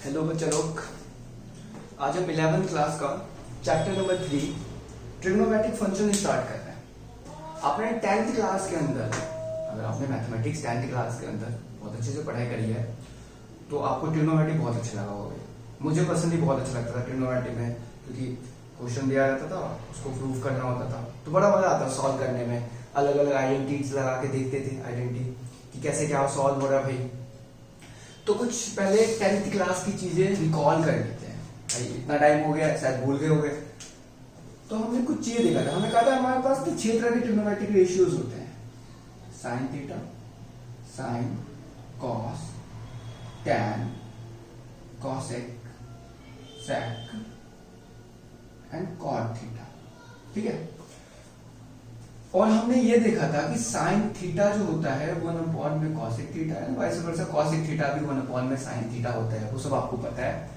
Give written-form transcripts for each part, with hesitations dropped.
Hello बच्चा लोग, आज हम 11th क्लास का chapter number 3 trigonometric function start कर रहे हैं। आपने 10th क्लास के अंदर, अगर आपने मैथमेटिक्स 10th क्लास के अंदर बहुत अच्छे से पढ़ाई करी है तो आपको ट्रिग्नोमेट्री बहुत अच्छा लगा होगा। मुझे पर्सनली बहुत अच्छा लगता था ट्रिग्नोमेट्री में, क्योंकि क्वेश्चन दिया जाता था, उसको प्रूव करना होता था, तो बड़ा मजा आता सॉल्व करने में। अलग अलग आइडेंटिटीज लगा के देखते थे आइडेंटिटी कि कैसे क्या सॉल्व हो रहा है भाई। तो कुछ पहले 10th क्लास की चीजें रिकॉल कर लेते हैं भाई, इतना टाइम हो गया शायद भूल गए होंगे। तो हमने कुछ चीजें देखा था, हमें कहा था हमारे पास तो 6 तरह के ट्रिग्नोमेट्रिक रेशियोज होते हैं: sine theta, sine, cos, tan, cosec, sec and cot theta. ठीक है, और हमने ये देखा था कि साइन थीटा जो होता है 1 में कॉसेक थीटा है, वाइस वर्सा कॉसेक थीटा भी 1 में साइन थीटा होता है, वो सब आपको पता है।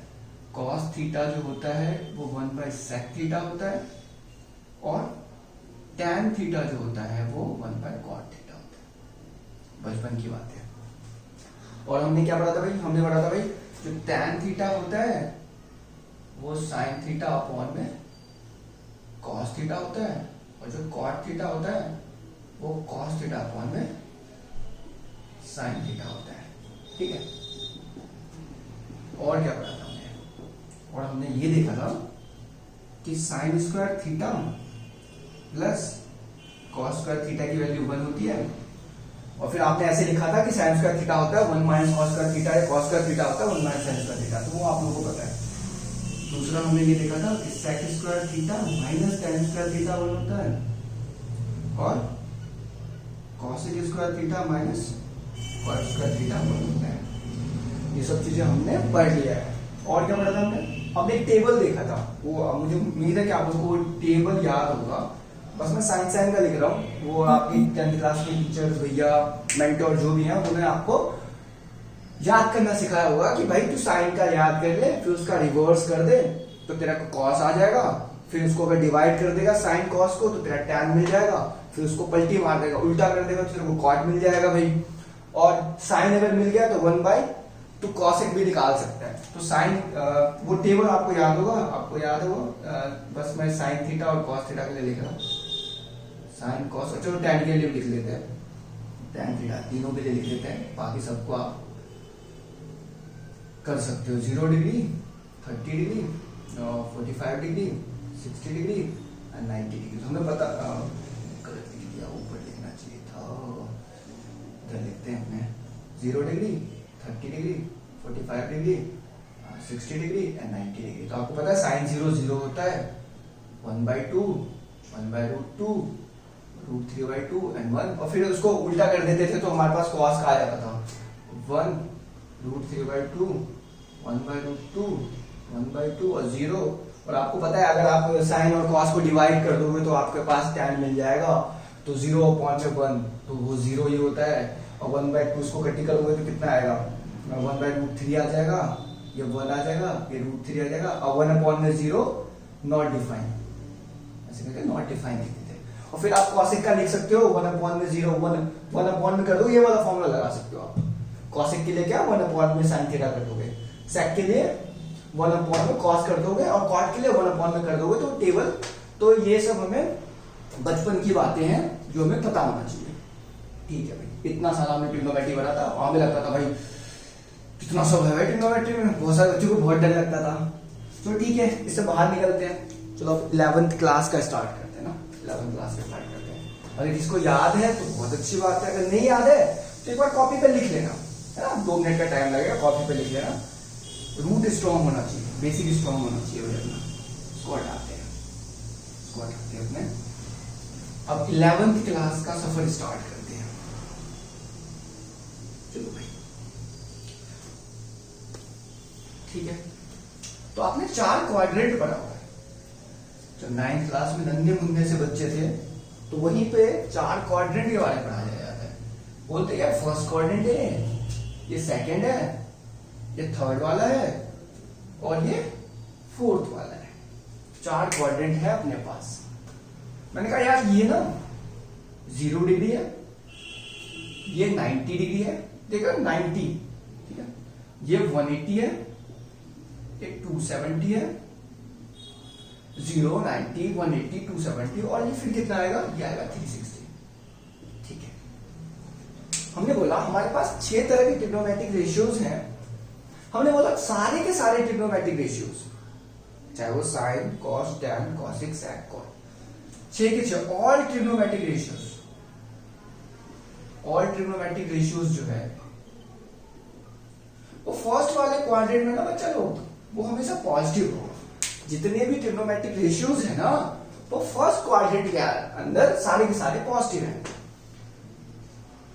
कॉस थीटा जो होता है वो 1/सेक थीटा होता है, और टैन थीटा जो होता है वो 1/कॉट थीटा होता है। बचपन की बात है। और हमने क्या पढ़ा था भाई? हमने पढ़ा था भाई जो टैन थीटा होता है वो साइन थीटा अपॉन में कॉस थीटा होता है, और जो कॉट थीटा होता है वो कॉस थीटा अपॉन में साइन थीटा होता है। ठीक है, और क्या पढ़ा था हमने? और हमने ये देखा था कि sine square theta plus cos square theta की वैल्यू 1 होती है, और फिर आपने ऐसे लिखा था कि साइन स्क्वायर थीटा होता है 1 माइनस कॉस स्क्वायर थीटा, या कॉस स्क्वायर थीटा होता है 1 माइनस साइन स्क्वायर थीटा, तो वो आप लोगों को पता है। दूसरा हमने ये देखा था कि sec square theta minus tan square theta 1 होता है, और cosec square theta minus cot square theta 1 होता है। ये सब चीजें हमने पढ़ लिया है। और क्या पढ़ा था हमने एक टेबल देखा था, वो मुझे उम्मीद है कि आप लोगों को वो टेबल याद होगा। बस मैं साइन का लिख रहा हूँ, वो आपकी 10th क्लास के टीचर्स भैया मेंटोर जो भी हैं उन्होंने आपको याद करना सिखाया होगा कि भाई तू साइन का याद कर ले, फिर उसका रिवर्स कर दे तो तेरा कॉस आ जाएगा, फिर उसको अगर डिवाइड कर देगा साइन कॉस को तो तेरा टैन मिल जाएगा, फिर उसको पलटी मार देगा, उल्टा कर देगा तो तेरे को कॉट मिल जाएगा भाई। और साइन अगर मिल गया तो 1 तो कॉसेक भी निकाल सकता है। तो साइन वो टेबल आपको याद होगा, आपको याद है वो। बस मैं साइन थीटा और कॉस थीटा के लिए लिख रहा हूँ, साइन कॉस। चलो टैन के लिए लिख लेते हैं, टैन थीटा तीनों के लिए लिख लेते हैं, बाकी सबको आप कर सकते हो। 0 डिग्री, 30 डिग्री, 45 डिग्री, 60 डिग्री और 90 डिग्री। तो हमें पता गलत लिख दिया, ऊपर लिखना चाहिए था, इधर लिखते हैं हमने 0 degree, 30 degree, 45 degree, 60 degree and 90 degree. तो आपको पता है साइन 0 0 होता है 1/2, 1/√2, √3/2 एंड 1, और फिर उसको उल्टा कर देते थे तो हमारे पास कॉस का आ जाता था 1 √3/2, 1/√2, 1/2 और 0। और आपको पता है अगर आप साइन और कॉस को डिवाइड कर दोगे तो आपके पास टैन मिल जाएगा, तो 0/1 तो वो 0 ही होता है, और 1/2 उसको कटी करोगे तो कितना आएगा? 1/√3 आ जाएगा, ये 1 आ जाएगा, ये √3 आ जाएगा, और 1/0 नॉट डिफाइन, ऐसे करके नॉट डिफाइन लिख देते हैं। और फिर आप कॉसेक का लिख सकते हो 1/0, 1 में कर दो, ये वाला फॉर्मूला लगा सकते हो आप। कॉसेक के लिए क्या 1 में साइन थीटा कर दोगे, सेक के लिए 1 में कॉस कर दोगे, और कॉट के लिए 1 में कर दोगे, तो टेबल। तो ये सब हमें बचपन की बातें हैं जो हमें पता होना चाहिए। ठीक है भाई, इतना साल हमने ट्रिग्नोमेट्री पढ़ा था, और हमें लगता था भाई कितना सब है भाई ट्रिग्नोमेट्री में, बहुत सारे बच्चों को बहुत डर लगता था। तो ठीक है, इससे बाहर निकलते हैं। चलो 11th क्लास का स्टार्ट करते हैं ना, 11th क्लास का स्टार्ट करते हैं। अगर किसको याद है तो बहुत अच्छी बात है, अगर नहीं याद है तो एक बार कॉपी पे लिख लेना, है ना, 2 मिनट का टाइम लगेगा, कॉपी पे लिख लेना। रूट स्ट्रॉन्ग होना चाहिए, बेसिक स्ट्रॉन्ग होना चाहिए भाई अपना। इसको हटाते हैं, इसको हटाते हैं अपने। अब 11th क्लास का सफर स्टार्ट करते हैं। चलो भाई, ठीक है। तो आपने 4 क्वाड्रेंट पढ़ा हुआ है। जब 9th क्लास में नन्हे मुन्ने से बच्चे थे तो वहीं पे 4 क्वाड्रेंट के बारे में पढ़ाया जाता है। बोलते यार फर्स्ट क्वाड्रेंट है, ये सेकंड है, ये थर्ड वाला है, और ये फोर्थ वाला है। 4 क्वाड्रेंट है अपने पास। मैंने कहा यार ये ना 0 डिग्री है, ये 90 डिग्री है, देखो 90, ठीक है, ये 180 है, ये 270 है, 0, 90, 180, 270 और ये फिर कितना आएगा, ये आएगा 360। ठीक है, हमने बोला हमारे पास 6 तरह के ट्रिग्नोमेट्रिक रेशियोज हैं। हमने बोला सारे के सारे ट्रिग्नोमेट्रिक रेशियोज, चाहे वो साइन, कॉस, टैन, कॉसिक, सेक, कॉट, 6 के 6 all trigonometric ratios, all trigonometric ratios जो है वो फर्स्ट वाले क्वाड्रेंट में ना बच्चा लोग वो हमेशा पॉजिटिव होगा। जितने भी ट्रिग्नोमेट्रिक रेशियोज है ना वो फर्स्ट क्वाड्रेंट के अंदर सारे के सारे पॉजिटिव हैं।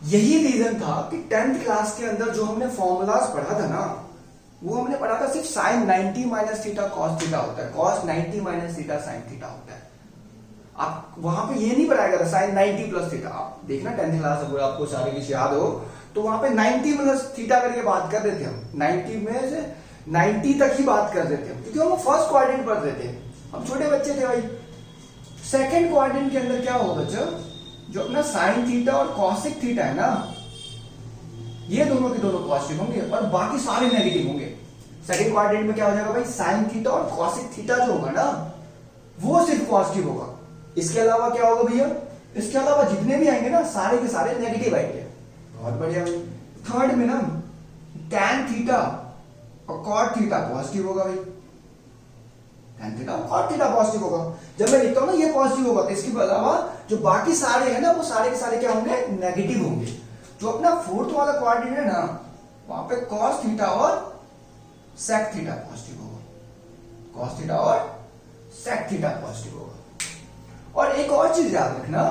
यही रीजन था कि 10th क्लास के अंदर जो हमने फॉर्मूलाज पढ़ा था ना वो हमने पढ़ा था सिर्फ sine 90 minus theta cos theta होता है, cos 90 minus theta sine theta होता है। आप वहां पे ये नहीं पढ़ाया गया था साइन 90 प्लस थीटा। आप देखना 10th क्लास अगर आपको सारे कुछ याद हो तो वहां पे 90 प्लस थीटा करके बात कर रहे थे हम, 90 में से 90 तक ही बात कर रहे थे क्योंकि हम फर्स्ट क्वाड्रेंट पढ़ रहे थे, हम छोटे बच्चे थे भाई। सेकंड क्वाड्रेंट के अंदर क्या होगा बच्चों, जो अपना साइन थीटा और कॉसिक थीटा है ना ये दोनों के दोनों पॉजिटिव होंगे और बाकी सारे नेगेटिव होंगे। सेकंड क्वाड्रेंट में क्या हो जाएगा भाई, साइन थीटा और कॉसिक थीटा जो होगा ना वो सिर्फ पॉजिटिव होगा। इसके अलावा क्या होगा भैया, इसके अलावा जितने भी आएंगे ना सारे के सारे नेगेटिव आएंगे। बहुत बढ़िया भाई। थर्ड में ना टैन थीटा और कॉट थीटा पॉजिटिव होगा भाई, टैन थीटा और कॉट थीटा पॉजिटिव होगा। जब मैं लिखता हूं ना ये पॉजिटिव होगा तो इसके अलावा जो बाकी सारे हैं ना वो सारे के सारे क्या होंगे, नेगेटिव होंगे। जो अपना फोर्थ वाला क्वाड्रेंट है ना वहां पे कॉस थीटा और सेक थीटा पॉजिटिव होगा, कॉस थीटा और सेक थीटा पॉजिटिव होगा। और एक और चीज याद रखना,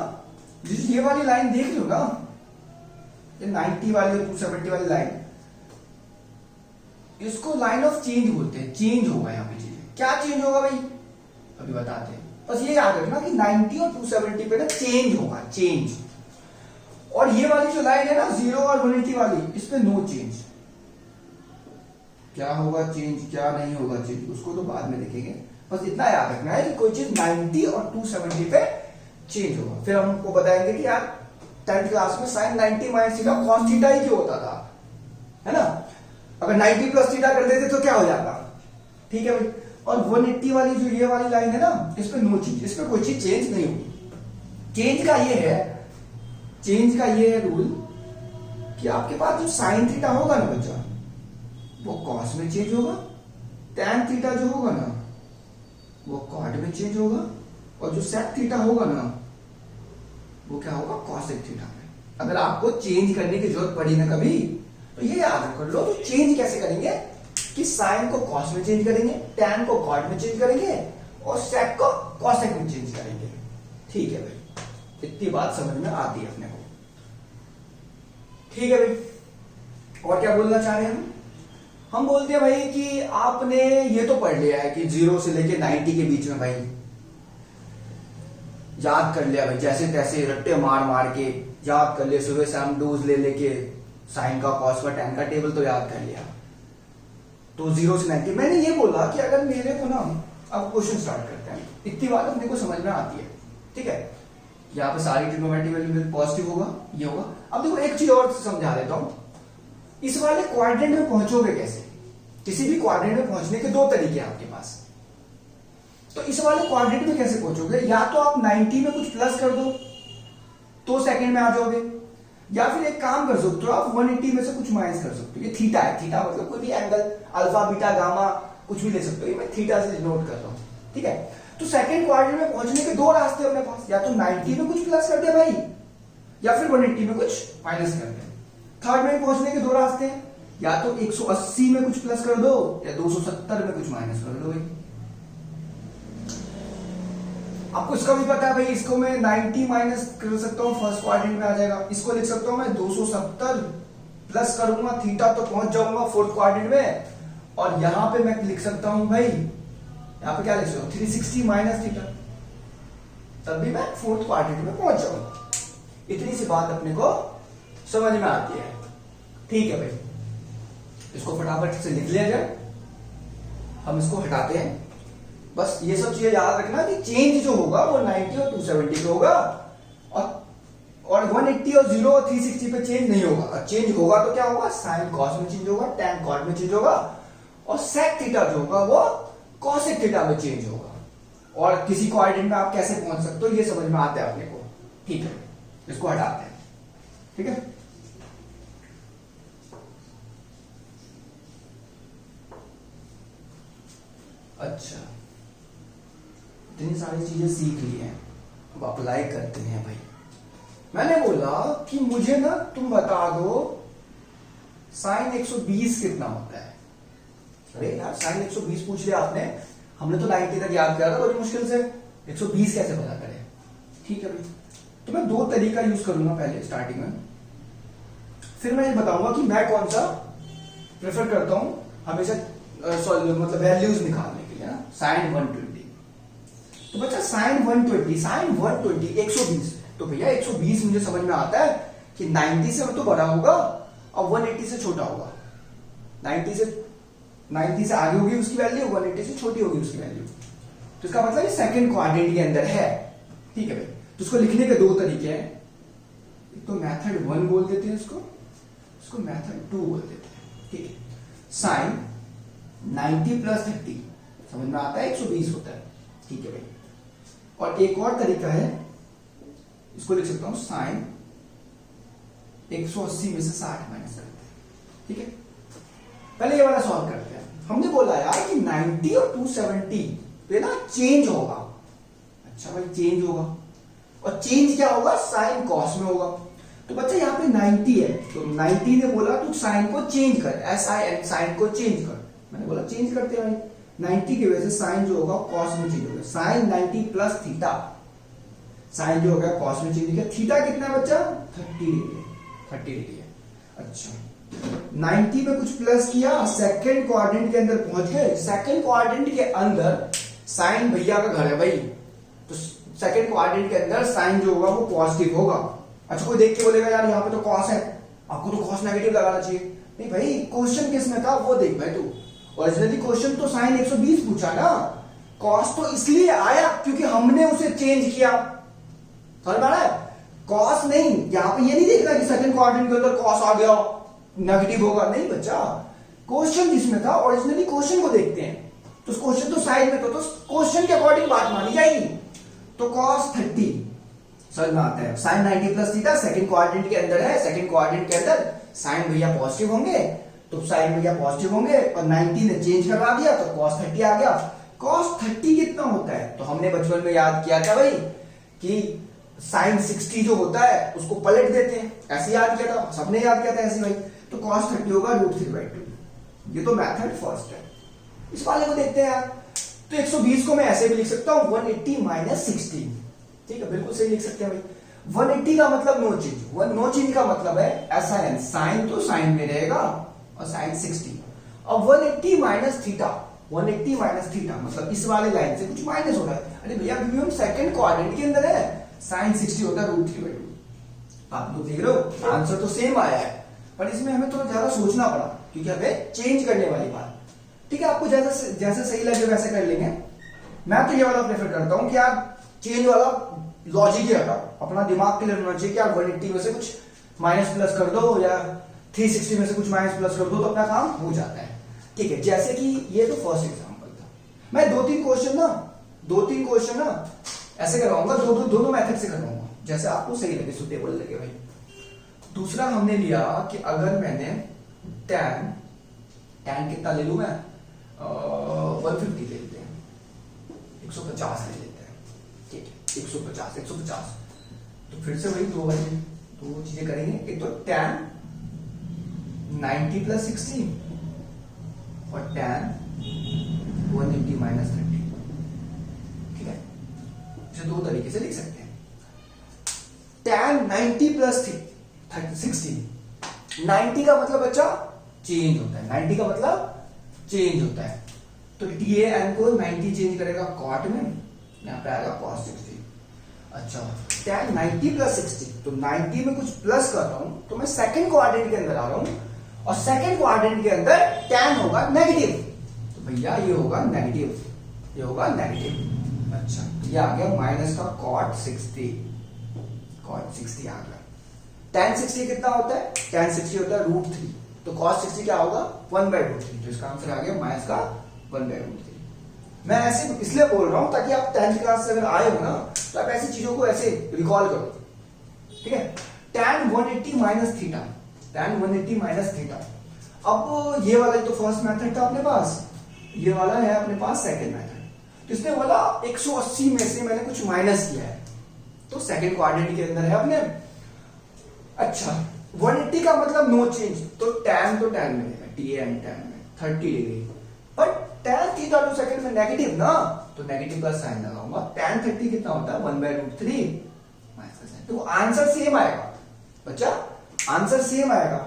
जिस ये वाली लाइन देख लो ना, ये 90 वाली और 270 वाली लाइन, इसको लाइन ऑफ चेंज बोलते हैं। चेंज होगा यहाँ पे चीजें, क्या चेंज होगा भाई अभी बताते हैं। बस ये याद रखना कि 90 और 270 पे ना चेंज होगा, चेंज। और ये वाली जो लाइन है ना 0 और 180 वाली, इस पे नो चेंज। क्या होगा चेंज, क्या नहीं होगा चेंज, उसको तो बाद में देखेंगे। बस इतना याद रखना है कि कोई चीज 90 और 270 पे चेंज होगा। फिर हम आपको बताएंगे कि यार 10th क्लास में sine 90 minus theta cos theta ही क्यों होता था, है ना। अगर 90 प्लस थीटा कर देते तो क्या हो जाता, ठीक है भाई। और 180 वाली जो ये वाली लाइन है ना इस पे नो चेंज, इस पे कोई चीज चेंज नहीं होगी। चेंज का ये है, चेंज का ये है रूल कि आपके पास जो साइन थीटा होगा ना बच्चा वो कॉस में चेंज होगा, टैन थीटा जो होगा ना वो कॉट में चेंज होगा, और जो सेक थीटा होगा ना वो क्या होगा, कॉसेक थीटा में। अगर आपको चेंज करने की जरूरत पड़ी ना कभी तो ये याद कर लो, तो चेंज कैसे करेंगे कि साइन को कॉस में चेंज करेंगे, टैन को कॉट में चेंज करेंगे और सेक को कॉसेक में चेंज करेंगे। ठीक है भाई, इतनी बात समझ में आती है अपने को, ठीक है भाई। और क्या बोलना चाह रहे हैं हम बोलते हैं भाई कि आपने ये तो पढ़ लिया है कि 0 से लेके 90 के बीच में भाई याद कर लिया भाई, जैसे तैसे रट्टे मार मार के याद कर लिया, सुबह शाम डोज ले लेके साइन का कॉस का टैन का टेबल तो याद कर लिया। तो 0 से 90 मैंने ये बोला कि अगर मेरे को ना अब क्वेश्चन स्टार्ट करते हैं, इतनी बात अपने को समझ में आती है, ठीक है। यहाँ पे सारी ट्रिग्नोमेट्रिक वैल्यू पॉजिटिव होगा, ये होगा। अब देखो एक चीज और समझा देता हूं, इस वाले क्वाड्रेंट में पहुंचोगे कैसे। किसी भी क्वाड्रेंट में पहुंचने के दो तरीके हैं आपके पास। तो इस वाले क्वाड्रेंट में कैसे पहुंचोगे, या तो आप 90 में कुछ प्लस कर दो तो सेकंड में आ जाओगे, या फिर एक काम कर सकते हो आप 180 में से कुछ माइनस कर सकते हो। ये थीटा है, थीटा मतलब कोई भी एंगल, अल्फा बीटा गामा कुछ भी ले सकते हो, ये मैं थीटा से नोट कर रहा हूं, ठीक है। तो सेकंड क्वाड्रेंट में पहुंचने के दो रास्ते अपने पास, या तो 90 में कुछ प्लस कर दे भाई, या फिर 180 में कुछ माइनस कर दे। थर्ड में पहुंचने के दो रास्ते हैं, या तो 180 में कुछ प्लस कर दो या 270 में कुछ माइनस कर दो भाई। आपको इसका भी पता है भाई, इसको मैं 90 माइनस कर सकता हूं, फर्स्ट क्वाड्रेंट में आ जाएगा। इसको लिख सकता हूं मैं 270 प्लस करूंगा थीटा तो पहुंच जाऊंगा फोर्थ क्वाड्रेंट में। और यहां पे मैं लिख सकता हूं भाई, यहां पे क्या लिख सकता हूं 360 माइनस थीटा, तब भी मैं फोर्थ क्वाड्रेंट में पहुंच जाऊंगा। इतनी सी बात अपने को समझ में आती है, ठीक है भाई। इसको फटाफट से लिख लिया जाए, हम इसको हटाते हैं। बस ये सब चीजें याद रखना कि चेंज जो होगा वो 90 और 270 पे होगा, और 180 और 0 और 360 पे चेंज नहीं होगा। और चेंज होगा तो क्या होगा, साइन कॉस में चेंज होगा, टैन कॉट में चेंज होगा, और सेक थीटा जो होगा वो कॉसेक थीटा में चेंज होगा। और किसी कोऑर्डिनेट में आप कैसे पहुंच सकते हो ये समझ में आता है अपने को। ठीक है, इसको हटाते हैं। ठीक है, अच्छा, इतनी सारी चीजें सीख ली हैं, अब अप्लाई करते हैं भाई। मैंने बोला कि मुझे ना तुम बता दो साइन 120 कितना होता है। अरे यार साइन 120 पूछ लिया आपने, हमने तो 90 तक याद किया था बड़ी मुश्किल से, 120 कैसे पता करें। ठीक है भाई, तो मैं दो तरीका यूज करूंगा पहले स्टार्टिंग में, फिर मैं ये बताऊंगा कि मैं कौन सा प्रेफर करता हूं हमेशा मतलब वैल्यूज निकालने के लिए ना। साइन 120, तो बच्चा साइन 120, साइन 120 120, तो भैया 120 मुझे समझ में आता है कि 90 से तो बड़ा होगा और 180 से छोटा होगा। 90 से आगे होगी उसकी वैल्यू, 180 से छोटी होगी उसकी वैल्यू। तो इसका मतलब सेकंड क्वाड्रेंट के अंदर है। ठीक है भाई, तो उसको लिखने के दो तरीके हैं, एक तो मेथड 1 बोल देते हैं इसको मेथड 2 बोल देते हैं। ठीक है, साइन 90 प्लस 30 समझ में आता है 120 होता है। ठीक है भाई, और एक और तरीका है, इसको लिख सकता हूं साइन 180 में से 60 माइनस करते हैं। ठीक है, पहले ये वाला सॉल्व करते हैं। हमने बोला यार कि 90 और 270 पे ना चेंज होगा। अच्छा भाई, चेंज होगा, और चेंज क्या होगा, साइन कॉस में होगा। तो बच्चा यहाँ पे 90 है, तो 90 ने बोला तू साइन को चेंज कर, SIN साइन को चेंज कर। मैंने बोला चेंज करते हैं भाई, 90 की वजह से साइन जो होगा कॉस में चेंज होगा। साइन 90 प्लस थीटा, साइन जो होगा कॉस में चेंज होगा। थीटा कितना है बच्चा, 30 डिग्री है। अच्छा, 90 में कुछ प्लस किया, सेकंड क्वाड्रेंट के अंदर पहुंच गए। सेकंड क्वाड्रेंट के अंदर साइन भैया का घर है भाई, तो सेकंड क्वाड्रेंट के अंदर साइन जो होगा वो पॉजिटिव होगा। अच्छा, कोई देख के बोलेगा यार यहाँ पे तो कॉस है, आपको तो कॉस नेगेटिव लगाना चाहिए। नहीं भाई, क्वेश्चन किस में था वो देख भाई तू। ओरिजिनली क्वेश्चन तो साइन 120 पूछा ना, कॉस तो इसलिए आया क्योंकि हमने उसे चेंज किया। समझ में आ रहा है, कॉस नहीं, यहाँ पे ये नहीं देखना कि सेकंड क्वाड्रेंट के अंदर कॉस आ गया नेगेटिव होगा, नहीं बच्चा। क्वेश्चन जिसमें था ओरिजिनली क्वेश्चन को देखते हैं, तो क्वेश्चन तो साइड में तो क्वेश्चन के अकॉर्डिंग बात मानी जाएगी। तो कॉस 30 समझ में आता है, sine 90 plus theta second quadrant के अंदर है। सेकंड क्वाड्रेंट के अंदर साइन भैया पॉजिटिव होंगे, तो साइन भैया पॉजिटिव होंगे, और 90 ने चेंज करवा दिया तो कॉस 30 आ गया। कॉस 30 कितना होता है, तो हमने बचपन में याद किया था भाई कि साइन 60 जो होता है उसको पलट देते हैं, ऐसे याद किया था, सबने याद किया था ऐसे भाई। तो कॉस 30 होगा √3/2। ये तो मेथड फर्स्ट है। इस वाले को देखते हैं यार, तो 120 को मैं ऐसे भी लिख सकता हूं 180 माइनस 60। ठीक है, बिल्कुल सही लिख सकते हैं भाई। 180 का मतलब नो चेंज, नो चेंज का मतलब है SIN, साइन तो साइन में रहेगा और साइन 60। और 180 माइनस थीटा, 180 माइनस थीटा मतलब इस वाले लाइन से कुछ माइनस हो रहा है। अरे भैया क्योंकि हम सेकंड क्वाड्रेंट के अंदर है, साइन 60 होता है √3/2। आप लोग देख रहे हो आंसर तो सेम आया है, पर इसमें हमें थोड़ा ज्यादा सोचना पड़ा क्योंकि हमें चेंज करने वाली बात। ठीक है, आपको जैसे सही लगे वैसे कर लेंगे। मैं तो ये वाला प्रेफर करता हूं कि आप चेंज वाला लॉजिक ही हटाओ, अपना दिमाग क्लियर होना चाहिए कि आप 180 में से कुछ माइनस प्लस कर दो या 360 में से कुछ माइनस प्लस कर दो तो अपना काम हो जाता है। ठीक है, जैसे कि ये तो फर्स्ट एग्जांपल था। मैं दो तीन क्वेश्चन ना ऐसे करवाऊंगा, दोनों मेथड से करवाऊंगा, जैसे आपको सही लगे, सुटेबल लगे भाई। दूसरा हमने लिया कि अगर मैंने tan कितना ले लू मैं, 150 ले लेते हैं, 150 ले लेते हैं। ठीक है, 150। तो फिर से वही दो चीजें करेंगे, एक तो tan 90 प्लस 60 और tan 180 माइनस 30। ठीक है, इसे दो तरीके से लिख सकते हैं। tan 90 प्लस 60, 90 का मतलब बच्चा चेंज होता है, 90 का मतलब चेंज होता है। तो tan को 90 चेंज करेगा cot में, यहां पे आएगा cos 60। अच्छा, tan 90 प्लस 60, तो 90 में कुछ प्लस कर रहा हूं तो मैं सेकंड क्वाड्रेंट के अंदर आ रहा हूं, और सेकंड क्वाड्रेंट के अंदर tan होगा नेगेटिव, तो भैया ये होगा नेगेटिव, ये होगा नेगेटिव। अच्छा, ये आ गया माइनस का cot 60 आ गया। tan 60 कितना होता है, tan 60 होता है √3, तो cos 60 क्या होगा 1/√3, तो इसका आंसर आ गया माइनस का 1/√3। मैं ऐसे इसलिए बोल रहा हूं ताकि आप 10th क्लास से अगर आए हो ना तो आप ऐसी चीजों को ऐसे रिकॉल करो, ठीक है। tan 180 minus theta, tan 180 minus theta. अब ये वाला तो फर्स्ट मेथड था अपने पास, ये वाला है अपने पास सेकंड मेथड। तो इसने बोला 180 में से मैंने कुछ माइनस किया है, तो सेकंड क्वाड्रेंट के अंदर है अपने। अच्छा 180 का मतलब नो चेंज, तो tan मिलेगा, tan में 30 degree, but tan theta two second में नेगेटिव ना, तो नेगेटिव का साइन लगाऊंगा। tan 30 कितना होता है 1/√3 माइनस का साइन, तो आंसर सेम आएगा बच्चा, आंसर सेम आएगा।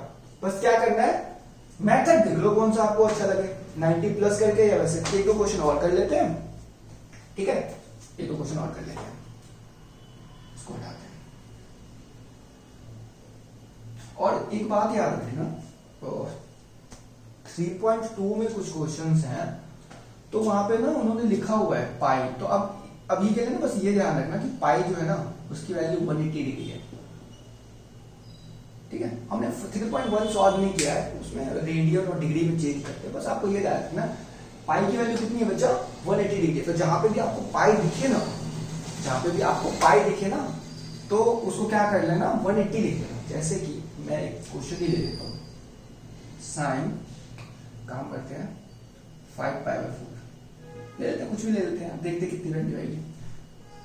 बस क्या करना है, मेथड देख लो कौन सा आपको अच्छा लगे, 90 प्लस करके या वैसे। एक दो क्वेश्चन और कर लेते हैं, ठीक है, एक दो क्वेश्चन और कर लेते हैं, इसको हटाते हैं। और एक बात याद रखना, तो 3.2 में कुछ क्वेश्चंस हैं, तो वहां पे ना उन्होंने लिखा हुआ है पाई, तो अब अभी के लिए ना बस ये ध्यान रखना कि पाई जो है ना उसकी वैल्यू 180 डिग्री है, ठीक है। हमने 3.1 सॉल्व नहीं किया है, उसमें रेडियन और डिग्री में चेंज करते हैं, बस आपको ये ध्यान रखना पाई की वैल्यू कितनी है बच्चा 180 डिग्री। तो जहां पे भी आपको पाई दिखे ना, जहां पे भी आपको पाई दिखे ना, तो उसको क्या कर लेना 180 लिख लेना। जैसे कि मैं एक क्वेश्चन ही ले लेता हूं, साइन काम करते हैं 5π/4 ले लेते हैं, कुछ भी ले लेते हैं, देखते कितनी वैल्यू आएगी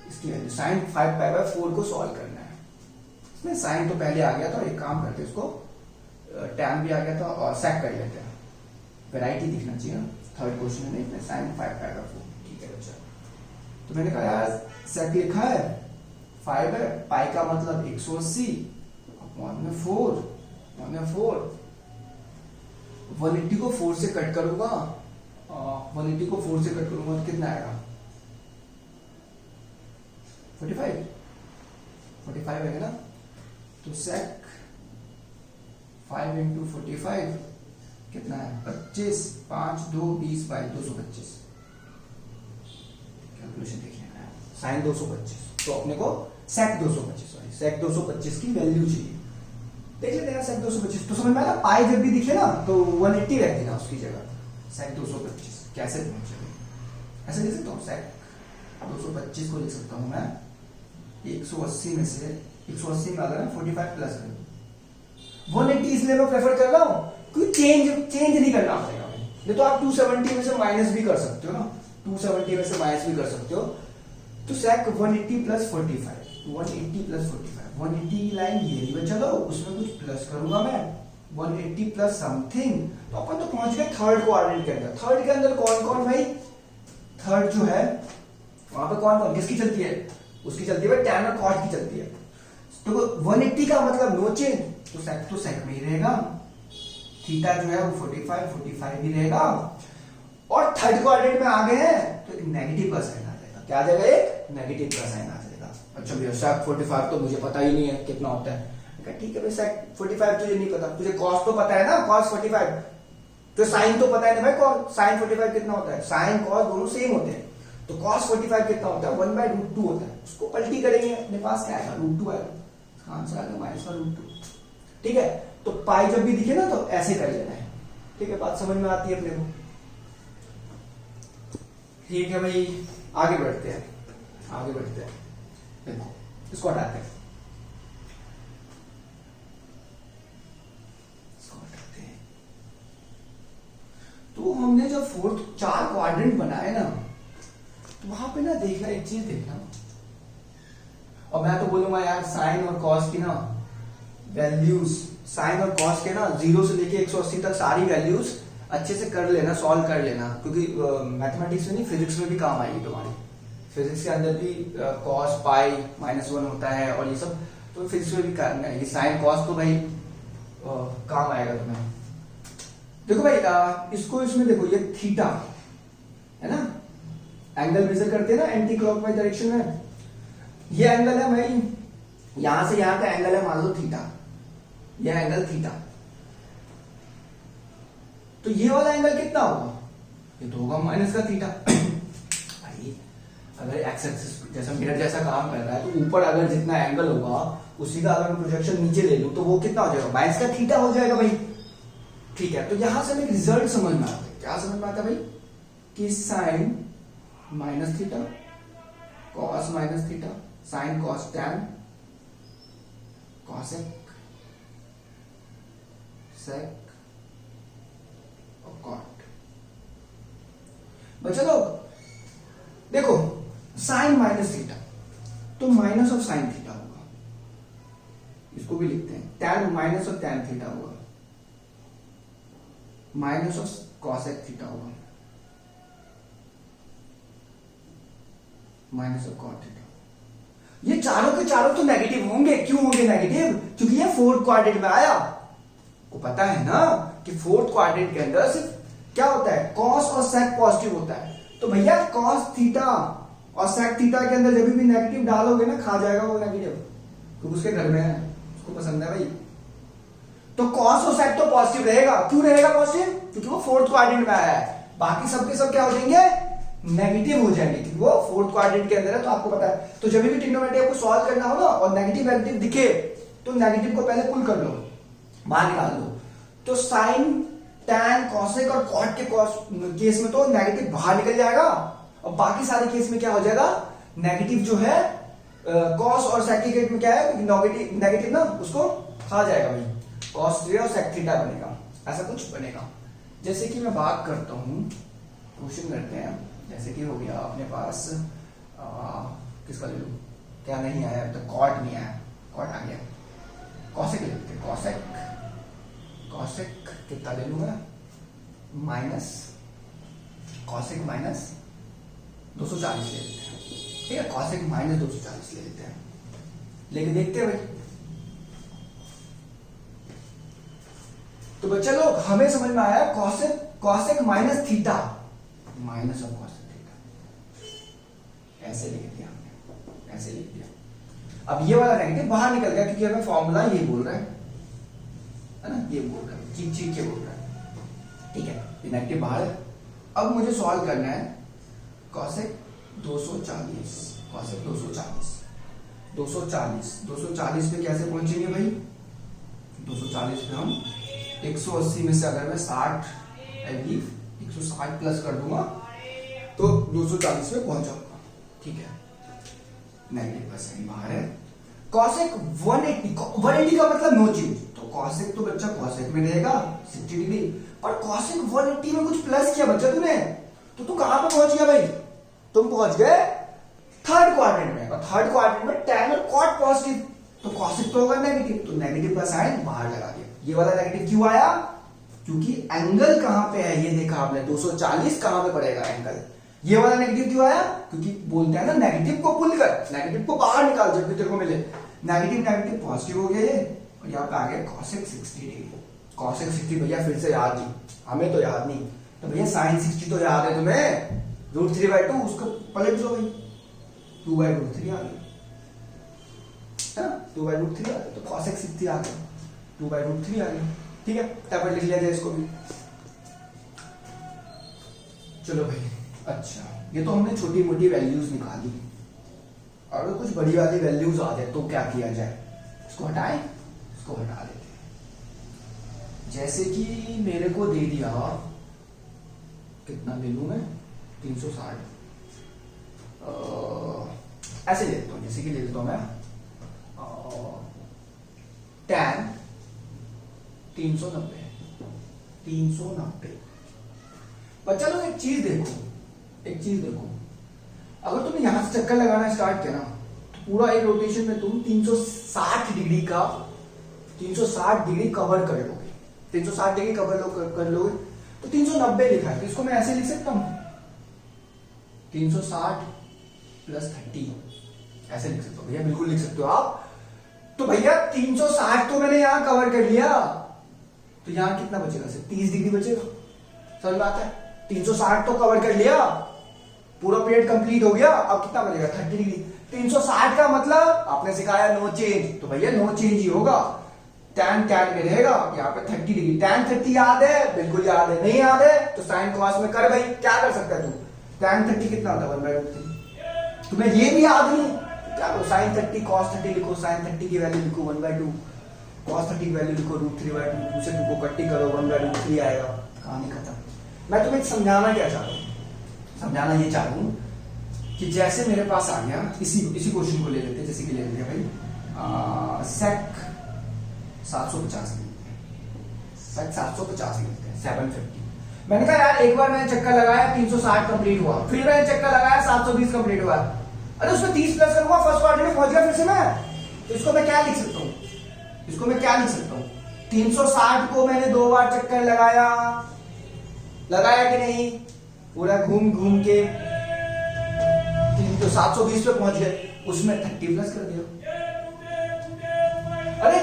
इसकी वैल्यू। साइन 5π/4 को सॉल्व करना है, इसमें साइन तो पहले आ गया था, एक काम करते हैं इसको टैन भी आ गया था और सेक कर लेते हैं, वैरायटी दिखना चाहिए ना। थर्ड क्वेश्चन में इसमें साइन 5π/4, ठीक है बच्चा। तो मैंने कहा यार सेक लिखा है 5 है, पाई का मतलब 180 में 4 180 को 4 से कट करूंगा, 180 को 4 से कट करूंगा तो कितना आएगा 45 है ना। तो सेक 5 × 45 कितना है 25, 5 2 20 बाई 225, कैलकुलेशन देख लेना है। साइन 225, तो अपने को सेक 225, सॉरी सेक 225 की वैल्यू चाहिए, देख लेते हैं। सेक 225 तो समझ में आया, पाई जब भी दिखे ना तो 180 रख देना उसकी जगह, सेक 225 कैसे पहुंचेगा, ऐसे लिख सकता हूँ सेक 225 को लिख सकता हूँ मैं 180 में से 180 में अगर 45 प्लस कर 180, इसलिए मैं प्रेफर कर रहा हूँ क्योंकि चेंज नहीं करना पड़ेगा। नहीं तो आप 270 में से माइनस भी कर सकते हो ना, 270 में से माइनस भी कर सकते हो। तो सेक 180 प्लस 45, 180 प्लस 45, 180 की लाइन ये भी चलो उसमें कुछ प्लस करूंगा मैं 180 प्लस समथिंग, तो अपन तो पहुंच गए थर्ड क्वाड्रेंट के अंदर। थर्ड के अंदर कौन कौन भाई, थर्ड जो है वहां पे कौन कौन किसकी चलती है, उसकी चलती है tan और cos की चलती है। तो 180 का मतलब नो चेंज, तो सेक में ही रहेगा, थीटा जो है वो 45 भी रहेगा, और थर्ड क्वाड्रेंट में आ गए हैं तो एक नेगेटिव का साइन आ जाएगा। क्या आ जाएगा, एक नेगेटिव का साइन आ जाएगा। अच्छा भैया सेक 45 तो मुझे पता ही नहीं है कितना होता है, ठीक है भाई सेक 45 तुझे नहीं पता, तुझे cos तो पता है ना, cos 45, तो साइन तो पता है ना भाई, साइन 45 कितना होता है, साइन cos दोनों सेम होते हैं, तो cos 45 कितना होता है 1/√2 होता है। उसको पलटी करेंगे अपने पास क्या आएगा √2 आएगा, आंसर आ गया -1/√2, ठीक है। तो पाई जब भी दिखे ना तो ऐसे कर लेना है, ठीक है, बात समझ में आती है अपने को, ठीक है भाई। आगे बढ़ते हैं, देखो इसको हटाते हैं, तो हमने जब फोर्थ 4 क्वाड्रेंट बनाए ना, तो वहां पे ना देखना एक चीज देखना, और मैं तो बोलूंगा यार साइन और कॉस की ना वैल्यूज, साइन और कॉस के ना 0 से लेके 180 तक सारी वैल्यूज अच्छे से कर लेना, सॉल्व कर लेना, क्योंकि मैथमेटिक्स में नहीं फिजिक्स में भी काम आएगी तुम्हारी। फिजिक्स के अंदर भी कॉस पाई -1 होता है और ये सब, तो फिजिक्स में भी करना है। ये साइन कॉस तो भाई काम आएगा तुम्हें। देखो भाई इसको इसमें देखो, ये थीटा है ना, एंगल मेजर करते हैं ना एंटी क्लॉकवाइज डायरेक्शन में, ये एंगल है भाई, यहां से यहां का एंगल है मान लो थीटा, यह एंगल थीटा, तो ये वाला एंगल कितना होगा, ये तो होगा माइनस का थीटा। भाई अगर एक्स एक्सिस जैसा मिरर जैसा काम कर रहा है, तो ऊपर अगर जितना एंगल होगा उसी का अगर मैं प्रोजेक्शन नीचे ले लूं तो वो कितना हो जाएगा, माइनस का थीटा हो जाएगा भाई, ठीक है, तो यहां से हमें रिजल्ट समझ में आता है। क्या समझ में आता है भाई? कि sine minus theta, cos minus theta, sine cos tan, cosec, sec और कॉट। बच्चा लोग देखो, साइन माइनस थीटा तो माइनस ऑफ साइन थीटा होगा, इसको भी लिखते हैं। Tan minus of tan theta होगा, माइनस ऑफ कॉसेक थीटा होगा, माइनस ऑफ कॉट थीटा। ये चारों के चारों तो नेगेटिव होंगे। क्यों होंगे नेगेटिव? क्योंकि ये फोर्थ क्वाड्रेंट में आया। को पता है ना कि फोर्थ क्वाड्रेंट के अंदर सिर्फ क्या होता है, कॉस और सेक पॉजिटिव होता है। तो भैया कॉस थीटा और सेक थीटा के अंदर जब भी नेगेटिव डालोगे ना, खा जाएगा वो नेगेटिव, क्योंकि उसके घर में है, उसको पसंद है भाई। तो कॉस और सेक तो पॉजिटिव रहेगा। क्यों रहेगा पॉजिटिव? क्योंकि वो फोर्थ क्वाड्रेंट में आया है। बाकी सबके सब क्या हो जाएंगे, नेगेटिव हो जाएंगे, क्योंकि वो फोर्थ क्वाड्रेंट के अंदर है। तो आपको पता है, तो जब भी ट्रिग्नोमेट्री आपको सॉल्व करना हो ना और नेगेटिव नेगेटिव दिखे तो नेगेटिव को पहले पुल कर लो, बाहर निकाल दो। तो साइन टैन कॉसेक और कॉट के केस में तो नेगेटिव बाहर निकल जाएगा, और बाकी सारे केस में क्या हो जाएगा, नेगेटिव जो है कॉस और सेक के केस में क्या है, नेगेटिव ना उसको खा जाएगा भाई, कॉस थीटा और सेक थीटा बनेगा, ऐसा कुछ बनेगा। जैसे कि मैं बात करता हूं, क्वेश्चन करते हैं। जैसे कि हो गया अपने पास किसका ले लूं, क्या नहीं आया अब तक, कॉट नहीं आया, कॉट आ गया, कॉसेक ले लेते हैं। कॉसेक, कॉसेक कितना ले लूंगा, माइनस, कॉसेक माइनस 240 ले लेते हैं। ठीक है, कॉसेक माइनस 240 ले लेते हैं, लेके देखते हैं भाई। तो बच्चा लोग हमें समझ में आया cosec, cosec minus theta, minus of cosec theta, ऐसे लिख दिया हमने, ऐसे लिख दिया। अब ये वाला नेगेटिव बाहर निकल गया, क्योंकि हमें फॉर्मूला ये बोल रहा है ना, ये बोल रहा है, चीख के बोल रहा है। ठीक है, ये नेगेटिव बाहर है। अब मुझे सॉल्व करना है कॉसेक 240, कॉसेक 240 पे कैसे पहुंचेंगे भाई? 240 पे हम 180 में से अगर मैं 60 160 प्लस कर दूंगा तो 240 पे पहुंच जाऊंगा। ठीक है, नेगेटिव का साइन बाहर है। कॉसेक 180 का मतलब नो चेंज, तो कॉसेक तो बच्चा कॉसेक में रहेगा 60 डिग्री, पर कॉसेक 180 में कुछ प्लस किया बच्चा तूने, तो तू कहां पे पहुंच गया भाई? तुम पहुंच गए थर्ड क्वाड्रेंट में, और थर्ड क्वाड्रेंट में टैन और कॉट पॉजिटिव, तो कॉसेक तो होगा नेगेटिव, तो नेगेटिव का साइन बाहर लगा दिया। ये वाला नेगेटिव क्यों आया? क्योंकि एंगल कहां पे है, ये देखा आपने 240 कहां पे पड़ेगा एंगल। ये वाला नेगेटिव क्यों आया? क्योंकि बोलते हैं ना नेगेटिव को पुल कर, नेगेटिव को बाहर निकाल जब भी तेरे को मिले। नेगेटिव नेगेटिव पॉजिटिव हो गया ये, और यहाँ पे आ गया कॉसेक 60 डिग्री। कॉसेक 60 भैया फिर से याद नहीं, हमें तो याद नहीं, तो भैया साइन 60 तो याद है तुम्हें, √3/2, उसको पलट दो भाई, 2/√3 आ गया, 2/√3 आ गया, तो कॉसेक 60 आ गया, 2/√3 आ गया। ठीक है, टैबलेट लिख लिया जाए इसको भी। चलो भाई, अच्छा ये तो हमने छोटी मोटी वैल्यूज निकाली, और कुछ बड़ी वाली वैल्यूज आ जाए तो क्या किया जाए, इसको हटाएं, इसको हटा देते हैं। जैसे कि मेरे को दे दिया, कितना ले लूं मैं, 360, ऐसे ले लेता हूं, जैसे कि ले लेता हूं मैं टैन 390। बच्चा लोग एक चीज देखो, अगर तुमने यहां से चक्कर लगाना स्टार्ट किया ना, तो पूरा एक रोटेशन में तुम 360 डिग्री कवर कर लोगे, 360 डिग्री कर लोगे, तो 390 लिखा है, तो इसको मैं ऐसे लिख सकता हूं, 360 + 30, ऐसे लिख सकते हो भैया, बिल्कुल लिख सकते हो आप। तो भैया 360 तो मैंने यहां कवर कर लिया, तो यहां कितना बचेगा, सिर्फ 30 डिग्री बचेगा। समझ में आता है? 360 तो कवर कर लिया, पूरा पीरियड कंप्लीट हो गया, अब कितना बचेगा, 30 डिग्री। 360 का मतलब आपने सिखाया नो चेंज, तो भैया नो चेंज ही होगा, टैन में रहेगा, यहाँ पे 30 डिग्री। टैन 30 याद है? बिल्कुल याद है। नहीं याद है तो साइन कॉस में कर भाई, क्या कर सकता है तू? टैन 30 कितना होता है, 1/√3। तुम्हें ये भी याद नहीं, क्या करो, साइन 30 कॉस 30 लिखो, साइन 30 की वैल्यू लिखो 1/2, cos 30 की वैल्यू लिखो √3/2, 2 से 2 को कट्टी करो 1/√3 आएगा, कहानी खत्म। मैं तुम्हें समझाना क्या चाह रहा हूँ, समझाना ये चाह रहा हूँ कि जैसे मेरे पास आ गया, इसी क्वेश्चन को ले लेते हैं, जैसे कि ले लेते हैं भाई सेक 750 लेते हैं, सेक 750 लेते हैं 750। मैंने कहा यार एक बार मैंने चक्कर लगाया 360 कंप्लीट हुआ, फिर मैंने चक्कर लगाया 720 कंप्लीट हुआ, अरे उसमें 30 प्लस करूंगा, फर्स्ट क्वाड्रेंट में पहुंच गया फिर से मैं। तो इसको मैं क्या लिख सकता हूँ, इसको मैं क्या लिख सकता हूँ, 360 को मैंने 2 बार चक्कर लगाया कि नहीं, पूरा घूम घूम के तो 720 पे पहुंच गए, उसमें 30 प्लस कर दिया। अरे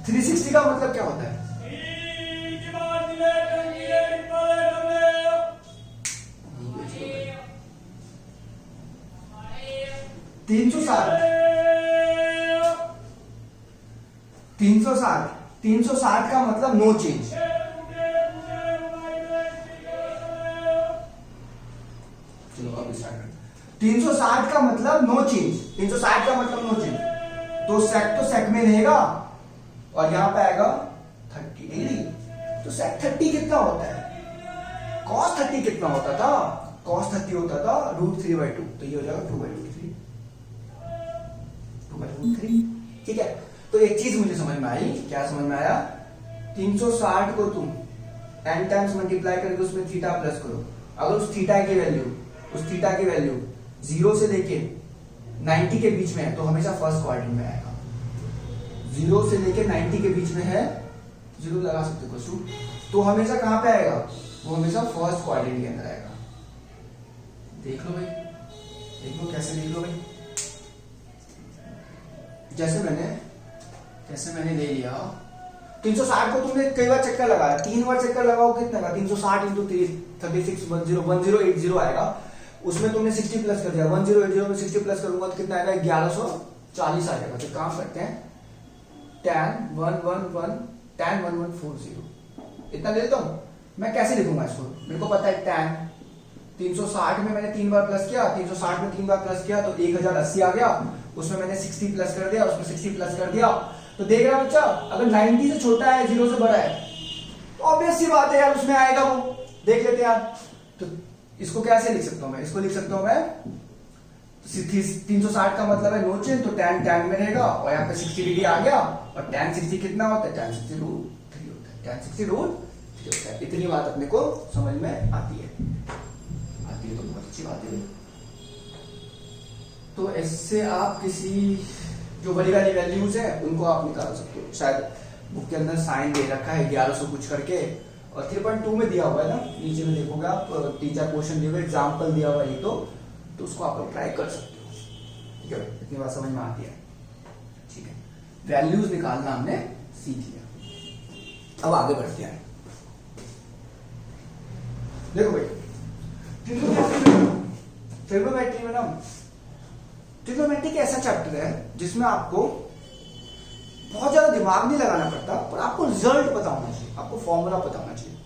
360 का मतलब क्या होता है, 360 का मतलब नो चेंज। चलो अब स्टार्ट, 360 का मतलब नो चेंज, 360 का मतलब नो चेंज, तो सेक में रहेगा और यहां पे आएगा 30 डिग्री। तो सेक 30 कितना होता है, cos 30 कितना होता था, cos 30 होता था √3/2, तो ये हो जाएगा 2/√3, 2/√3। ठीक है, तो एक चीज मुझे समझ में आई, क्या समझ में आया, 360 को तुम n टाइम्स मल्टीप्लाई करके उसमें थीटा प्लस करो, अगर उस थीटा की वैल्यू 0 से लेके 90 के बीच में है तो हमेशा फर्स्ट क्वाड्रेंट में आएगा, 0 से लेके 90 के बीच में है, 0 लगा सकते हो, तो हमेशा कहां पे आएगा, वो हमेशा फर्स्ट क्वाड्रेंट के अंदर आएगा। देख लो भाई, देख लो कैसे, देख लो भाई, जैसे मैंने ले लिया 360 को तुमने कई बार चक्कर लगाया, 3 बार चक्कर लगाओ कितना का, 360 इंटू 36 1080 आएगा, उसमें तुमने 60 प्लस कर दिया, 1080 में 60 प्लस करूंगा तो कितना आएगा, 1140 आ जाएगा। तो काम करते हैं tan 1140 इतना ले लेता हूं मैं, कैसे लिखूंगा इसको, मेरे को पता है tan 360 में मैंने 3 बार प्लस किया, 360 में 3 बार प्लस किया तो 1080 आ गया, उसमें मैंने 60 प्लस कर दिया, उसमें 60 प्लस कर दिया, तो देख रहा बच्चा, अगर 90 से छोटा है 0 से बड़ा है तो ऑब्वियस सी बात है यार उसमें आएगा वो, देख लेते हैं यार। तो इसको कैसे लिख सकता हूं मैं, इसको लिख सकता हूं मैं 360 का मतलब है नो चेंज, तो tan में रहेगा और यहाँ पे 60 डिग्री आ गया, और tan 60 कितना होता है, tan 60 √3 होता है, tan 60 √3 होता है। इतनी बात अपने को समझ में आती है तो बहुत अच्छी बात है। तो इससे आप किसी जो बड़ी वाली वैल्यूज है उनको आप निकाल सकते हो, शायद बुक के अंदर साइन दे रखा है 1100 कुछ करके, और 3.2 में दिया हुआ है ना, नीचे में देखोगे आप 3-4 क्वेश्चन दिए हुए, एग्जाम्पल दिया हुआ है तो उसको आप लोग ट्राई कर सकते हो। ठीक है, इतनी बात समझ में आती है। ठीक है, वैल्यूज निकालना हमने सीख लिया, अब आगे बढ़ते हैं। देखो भाई, ट्रिग्नोमेट्री में ना, ट्रिग्नोमेट्री एक ऐसा चैप्टर है जिसमें आपको बहुत ज्यादा दिमाग नहीं लगाना पड़ता, पर आपको रिजल्ट पता होना चाहिए, आपको फॉर्मूला पता होना चाहिए,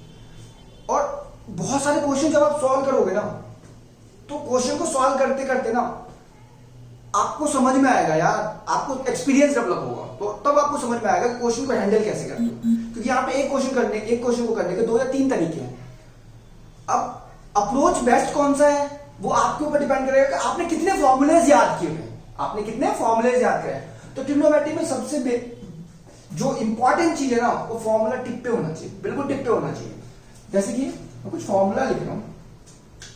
और बहुत सारे क्वेश्चन जब आप सॉल्व करोगे ना, तो क्वेश्चन को सॉल्व करते करते ना आपको समझ में आएगा यार, आपको एक्सपीरियंस डेवलप होगा, तो तब आपको समझ में आएगा कि क्वेश्चन को हैंडल कैसे करते हो, क्योंकि यहाँ पे एक क्वेश्चन को करने के 2 या 3 तरीके हैं। अब अप्रोच बेस्ट कौन सा है वो आपके ऊपर डिपेंड करेगा कि आपने कितने फॉर्मूलेज याद किए हैं, आपने कितने फॉर्मूलेज याद करे। तो ट्रिग्नोमेट्री में सबसे जो इंपॉर्टेंट चीज है ना, वो फॉर्मूला टिप पे होना चाहिए, बिल्कुल टिप पे होना चाहिए। जैसे कि मैं कुछ फॉर्मूला लिख रहा हूं,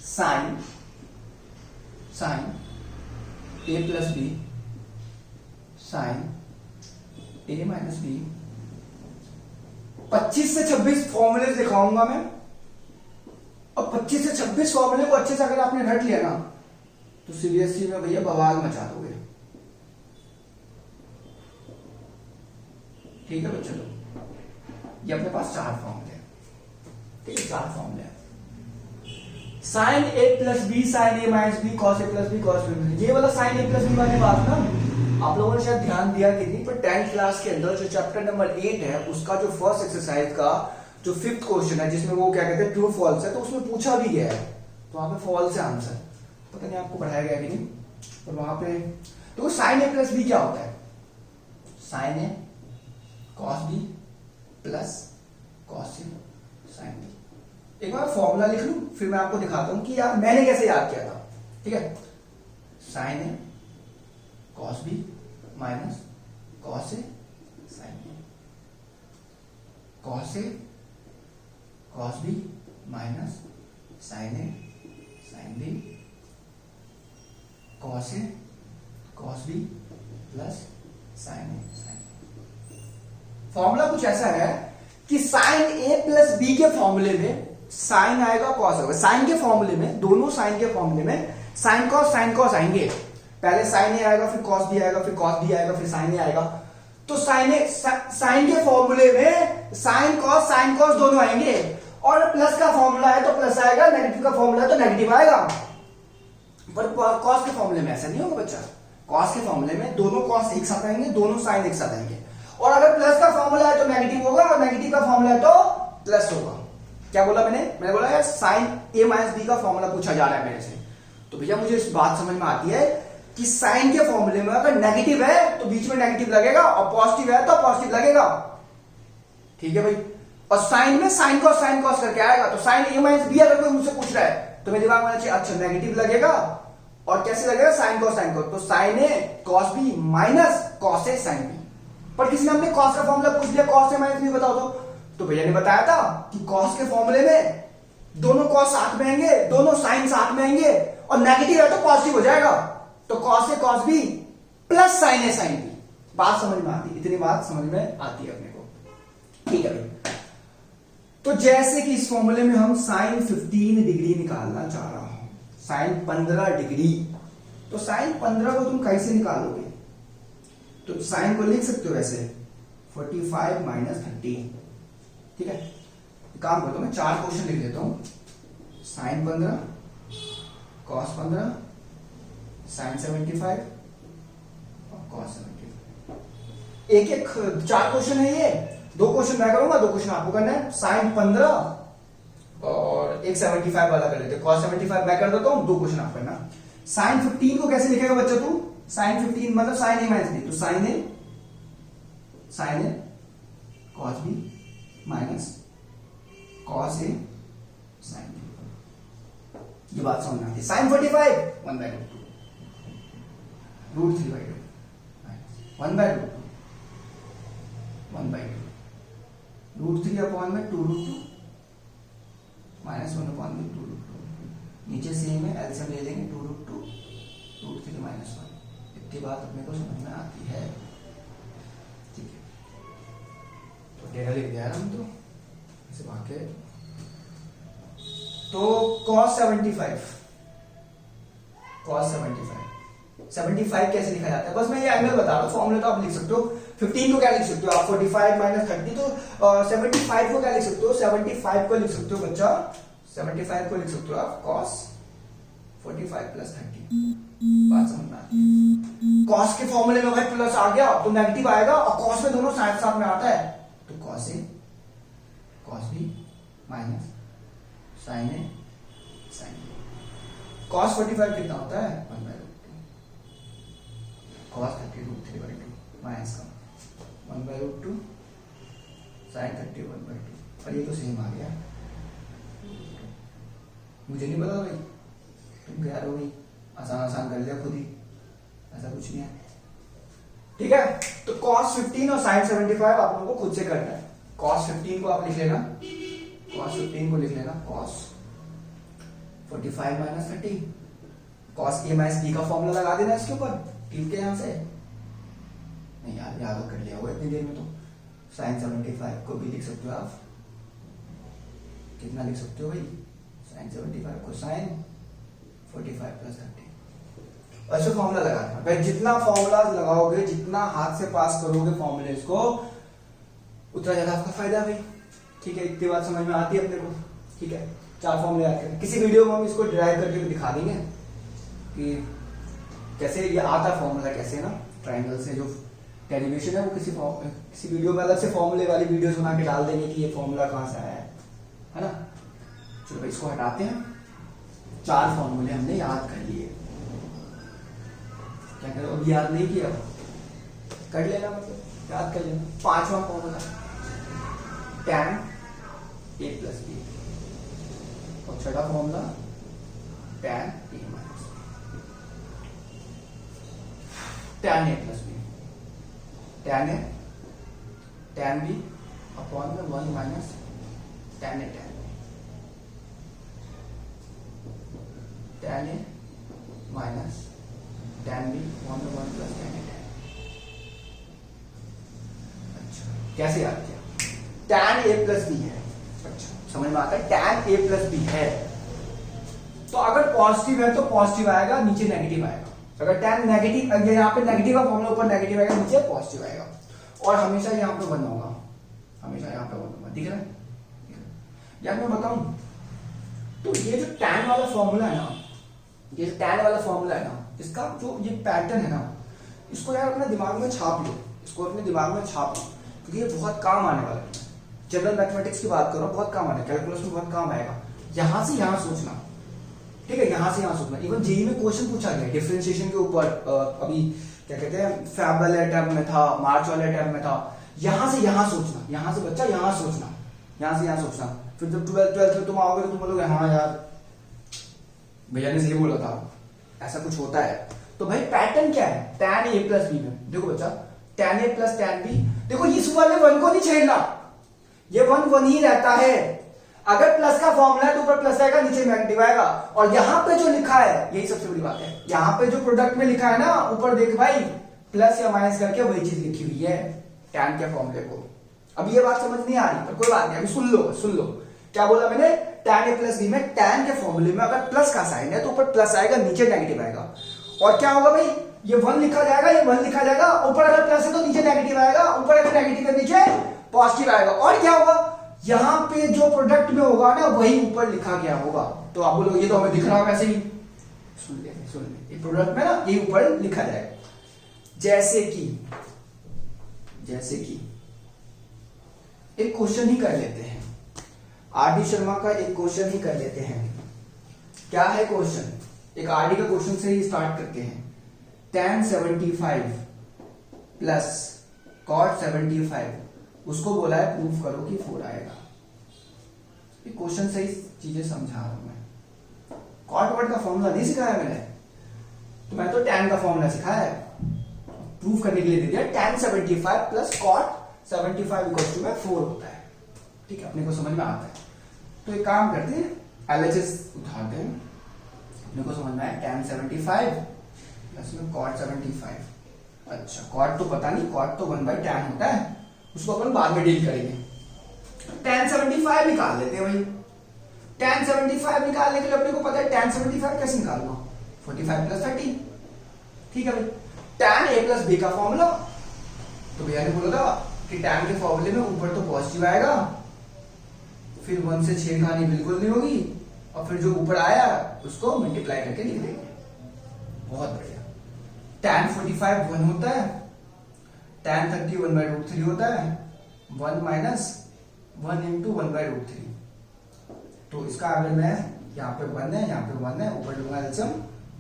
sine a plus B sine a minus B, 25 से 26 फॉर्मूले दिखाऊंगा मैं, और 25 से 26 फॉर्मूले को अच्छे से अगर आपने रट लिया ना, तो सीबीएसई में भैया बवाल मचा दोगे। ठीक है बच्चों, ये अपने पास 4 फॉर्मूले हैं, ठीक है, 4 फॉर्मूले हैं। Sine a plus B sine a minus B cos a plus B cos B, ये वाला साइन a प्लस बी वाली बात ना आप लोगों ने शायद ध्यान दिया कि नहीं, पर 10th क्लास के अंदर जो चैप्टर नंबर 8 है उसका जो फर्स्ट एक्सरसाइज का जो 5th क्वेश्चन है, जिसमें वो क्या कहते हैं ट्रू फॉल्स है, तो उसमें पूछा भी गया है, तो वहां पे फॉल्स है आंसर, पता नहीं आपको पढ़ाया गया कि नहीं, पर वहां पे तो साइन a प्लस बी क्या होता है, sign A cos B plus cos A sine B. एक बार फॉर्मूला लिख लूं फिर मैं आपको दिखाता हूं कि यार मैंने कैसे याद किया था। ठीक है, sign A cos B minus cos A sine B, cos A cos B minus sine A sine B, cos A cos B plus sine A sine B. Formula कुछ ऐसा है कि साइन ए प्लस बी के फॉर्मूले में sign आएगा cos आएगा। Sign के फॉर्मूले में, दोनों साइन के फॉर्मूले में साइन कॉस आएंगे। पहले साइन ए आएगा, फिर कॉस बी आएगा, फिर कॉस बी आएगा, फिर साइन ए आएगा। तो साइन के फॉर्मूले में साइन कॉस दोनों आएंगे, और प्लस का फॉर्मूला है तो प्लस आएगा, नेगेटिव का फॉर्मूला है तो नेगेटिव आएगा। पर कॉस के फॉर्मूले में ऐसा नहीं होगा बच्चा। कॉस के फॉर्मूले में दोनों कॉस एक साथ आएंगे, दोनों साइन एक साथ आएंगे। और अगर प्लस का फॉर्मूला है तो नेगेटिव होगा, और नेगेटिव का फॉर्मूला है तो प्लस होगा। क्या बोला मैंने बोला यार साइन ए माइनस बी का फॉर्मूला पूछा जा रहा है मेरे से, तो भैया मुझे इस बात समझ में आती है कि साइन के फॉर्मूले में अगर नेगेटिव है तो बीच में नेगेटिव लगेगा, और पॉजिटिव है तो पॉजिटिव लगेगा। ठीक है भाई। और साइन में साइन कॉस करके आएगा, तो साइन ए माइनस बी अगर कोई मुझसे पूछ रहा है तो मेरे दिमाग में चाहिए अच्छा नेगेटिव लगेगा, और कैसे लगेगा साइन कॉस, तो sign A cos B minus cos A sine B. पर किसी ने हमने कॉस का फॉर्मूला पूछ लिया, कॉस ए माइनस बी बताओ तो भैया ने बताया था कि कॉस के फॉर्मूले में दोनों कॉस साथ में आएंगे, दोनों साइन साथ में आएंगे, और नेगेटिव है तो पॉजिटिव हो जाएगा। तो cos A cos B plus sine A sine B. बात समझ में आती है, इतनी बात समझ में आती है अपने को। ठीक है भाई। तो जैसे कि इस फॉर्मूले में हम साइन 15 डिग्री निकालना चाह रहा हूं, साइन 15 डिग्री, तो साइन 15 को तुम कैसे निकालोगे? तो साइन को लिख सकते हो ऐसे 45 माइनस 30। ठीक है, काम करता हूं मैं 4 क्वेश्चन लिख देता हूं। साइन 15 कॉस 15 साइन 75 और कॉस 75। एक एक 4 क्वेश्चन है ये। 2 क्वेश्चन मैं करूंगा, 2 क्वेश्चन आपको करना है। साइन 15 और एक 75 वाला कर लेते हैं। कॉस 75 मैं कर देता हूं, 2 क्वेश्चन आप करना। साइन 15 को कैसे लिखेगा बच्चा तू? साइन 15 मतलब साइन ए माइनस बी, तो sign A cos B minus cos A sine B. ये बात समझ में आती है। साइन 45 1/2 √3/2 1/2 √3 अपॉन में 2√2 माइनस 1/2 नीचे सेम है, एलसीएम ले लेंगे 2√2 √3 माइनस 1। इतनी बात अपने को समझ में आती है। ठीक है, तो डेटा लिख दिया हम तो इसे भागे। तो cos 75 कैसे लिखा जाता है? बस मैं ये एंगल बता रहा हूं, फॉर्मूला तो आप लिख सकते हो। 15 को क्या लिख सकते हो आप? 45 माइनस 30। तो 75 को क्या लिख सकते हो? 75 को लिख सकते हो बच्चा, 75 को लिख सकते हो आप cos 45 प्लस 30। बात समझ में आती है। कॉस के फॉर्मूले में भाई प्लस आ गया तो नेगेटिव आएगा, और कॉस में दोनों साथ साथ में आता है, तो cos A cos B minus sine A sine B. Cos 45 कितना होता है? 1/2 कॉस 30 √3/2 माइनस का 1/2 साइन 30 1/2। और ये तो सेम आ गया। मुझे नहीं पता भाई, तुम क्या हो गई, आसान कर लिया खुद ही, ऐसा कुछ नहीं है। ठीक है, तो cos 15 और sin 75 आप लोगों को खुद से करना है। cos 15 को आप लिख लेना, cos 15 को लिख लेना cos 45 minus 30, cos a minus b का फॉर्मूला लगा देना इसके ऊपर, ठीक है। यहां से नहीं यार, याद कर लिया होगा इतनी देर में। तो sin 75 को भी लिख सकते हो आप, कितना लिख सकते हो भाई? sin 75 को sin 45 प्लस 30, ऐसे फॉर्मूला लगाना। भाई जितना फॉर्मूला लगाओगे, जितना हाथ से पास करोगे फॉर्मूले को, उतना ज्यादा आपका फायदा भाई। ठीक है, इतनी बात समझ में आती है अपने को। ठीक है, 4 फॉर्मूले याद करें। किसी वीडियो में हम इसको डिराइव करके भी दिखा देंगे कि कैसे ये आता है फॉर्मूला, कैसे ना ट्राइंगल से जो डेरिवेशन है वो किसी वीडियो में अलग से फॉर्मूले वाली वीडियोस बना के डाल देंगे कि ये फॉर्मूला कहां से आया है ना। चलो भाई इसको हटाते हैं। 4 फॉर्मूले हमने याद कर लिए। क्या करो, अभी याद नहीं किया कर लेना, मतलब याद कर लेना। पांचवा formula tan a plus B, और छठा formula tan a minus tan a plus B, tan a tan b upon में 1 minus tan a tan a minus tan b upon में 1 प्लस tan a। अच्छा, कैसे याद किया? tan a प्लस बी है। अच्छा, समझ में आता है? tan a प्लस बी है तो अगर पॉजिटिव है तो पॉजिटिव आएगा, नीचे नेगेटिव आएगा। अगर tan नेगेटिव, यहाँ पे नेगेटिव का फॉर्मूला, ऊपर नेगेटिव आएगा, नीचे पॉजिटिव आएगा, और हमेशा यहाँ पे 1 होगा, हमेशा यहाँ पे 1 होगा। दिख रहा है? यार मैं बताऊं तो ये जो tan वाला फॉर्मूला है ना, ये जो tan वाला फॉर्मूला है ना, इसका जो ये पैटर्न है ना, इसको यार अपने दिमाग में छाप लो, इसको अपने दिमाग में छाप लो, क्योंकि ये बहुत काम आने वाला है। जनरल मैथमेटिक्स की बात करो, बहुत काम आने, कैलकुलस में बहुत काम आएगा। यहां से यहां सोचना, ठीक है? यहां से यहां सोचना। इवन जेईई में क्वेश्चन पूछा गया डिफरेंशिएशन के ऊपर, अभी क्या कहते हैं, फैब वाले टर्म में था, मार्च वाले टर्म में था। यहां से यहां सोचना, यहां से बच्चा यहां सोचना, यहां से यहां सोचना। फिर जब 12th में तुम आओगे तो तुम बोलोगे हाँ यार भैया ने सही बोला था, ऐसा कुछ होता है। तो भाई पैटर्न क्या है? tan a प्लस बी में देखो बच्चा, tan a plus tan b, देखो इस वाले 1 को नहीं छेड़ना, ये 1 ही रहता है। अगर प्लस का फॉर्मूला है तो ऊपर प्लस आएगा, नीचे नेगेटिव आएगा। और यहां पे जो लिखा है, यही सबसे बड़ी बात है, यहां पे जो प्रोडक्ट में लिखा है ना, ऊपर देख भाई, प्लस या माइनस करके वही चीज लिखी हुई है tan के फॉर्मूले को। अब ये बात समझ नहीं आ रही, पर कोई बात नहीं, अभी सुन लो। क्या बोला मैंने? tan a प्लस बी में tan के फॉर्मूले में अगर प्लस का साइन है तो ऊपर प्लस आएगा, नीचे नेगेटिव आएगा। और क्या होगा भाई, ये 1 लिखा जाएगा, ये 1 लिखा जाएगा, ऊपर अगर प्लस है तो नीचे नेगेटिव आएगा, ऊपर अगर नेगेटिव है नीचे पॉजिटिव आएगा। और क्या होगा, यहां पे जो प्रोडक्ट में होगा ना, वही ऊपर लिखा गया होगा। तो आप बोलोगे ये तो हमें दिख रहा है वैसे ही, सुन ले, ये प्रोडक्ट में ना ये ऊपर लिखा जाएगा। जैसे कि एक क्वेश्चन ही कर लेते हैं, आरडी शर्मा का एक क्वेश्चन ही कर लेते हैं। क्या है क्वेश्चन? एक आरडी का क्वेश्चन से ही स्टार्ट करते हैं। tan 75 प्लस cot 75, उसको बोला है प्रूफ करो कि 4 आएगा। ये क्वेश्चन से ही चीजें समझा रहा हूं मैं। cot वर्ड का फॉर्मूला नहीं सिखाया मैंने, तो मैं तो tan का फॉर्मूला सिखाया है, प्रूफ करने के लिए दे दिया। tan 75 plus cot 75 equal to 4 होता है। ठीक है, अपने को समझ में आता है। तो एक काम करते हैं, LHS उठाते हैं, अपने को समझ में आया tan 75 प्लस में cot 75। अच्छा, cot तो पता नहीं, cot तो 1/tan होता है, उसको अपन बाद में डील करेंगे। tan 75 निकाल लेते हैं भाई। tan 75 निकालने के लिए अपने को पता है tan 75 कैसे निकालना, 45 प्लस 30। ठीक है भाई, tan a प्लस b का फॉर्मूला, तो भैया ने बोला था कि tan के फॉर्मूले में ऊपर तो पॉजिटिव आएगा, फिर 1 से छेड़खानी बिल्कुल नहीं होगी, और फिर जो ऊपर आया उसको मल्टीप्लाई करके लिख देंगे। बहुत बढ़िया। tan 45 1 होता है, tan 30 1/√3 होता है, 1 माइनस 1 इंटू 1/√3। तो इसका अगर मैं यहाँ पे 1 है, यहाँ पे 1 है, ऊपर लूंगा एलसीएम,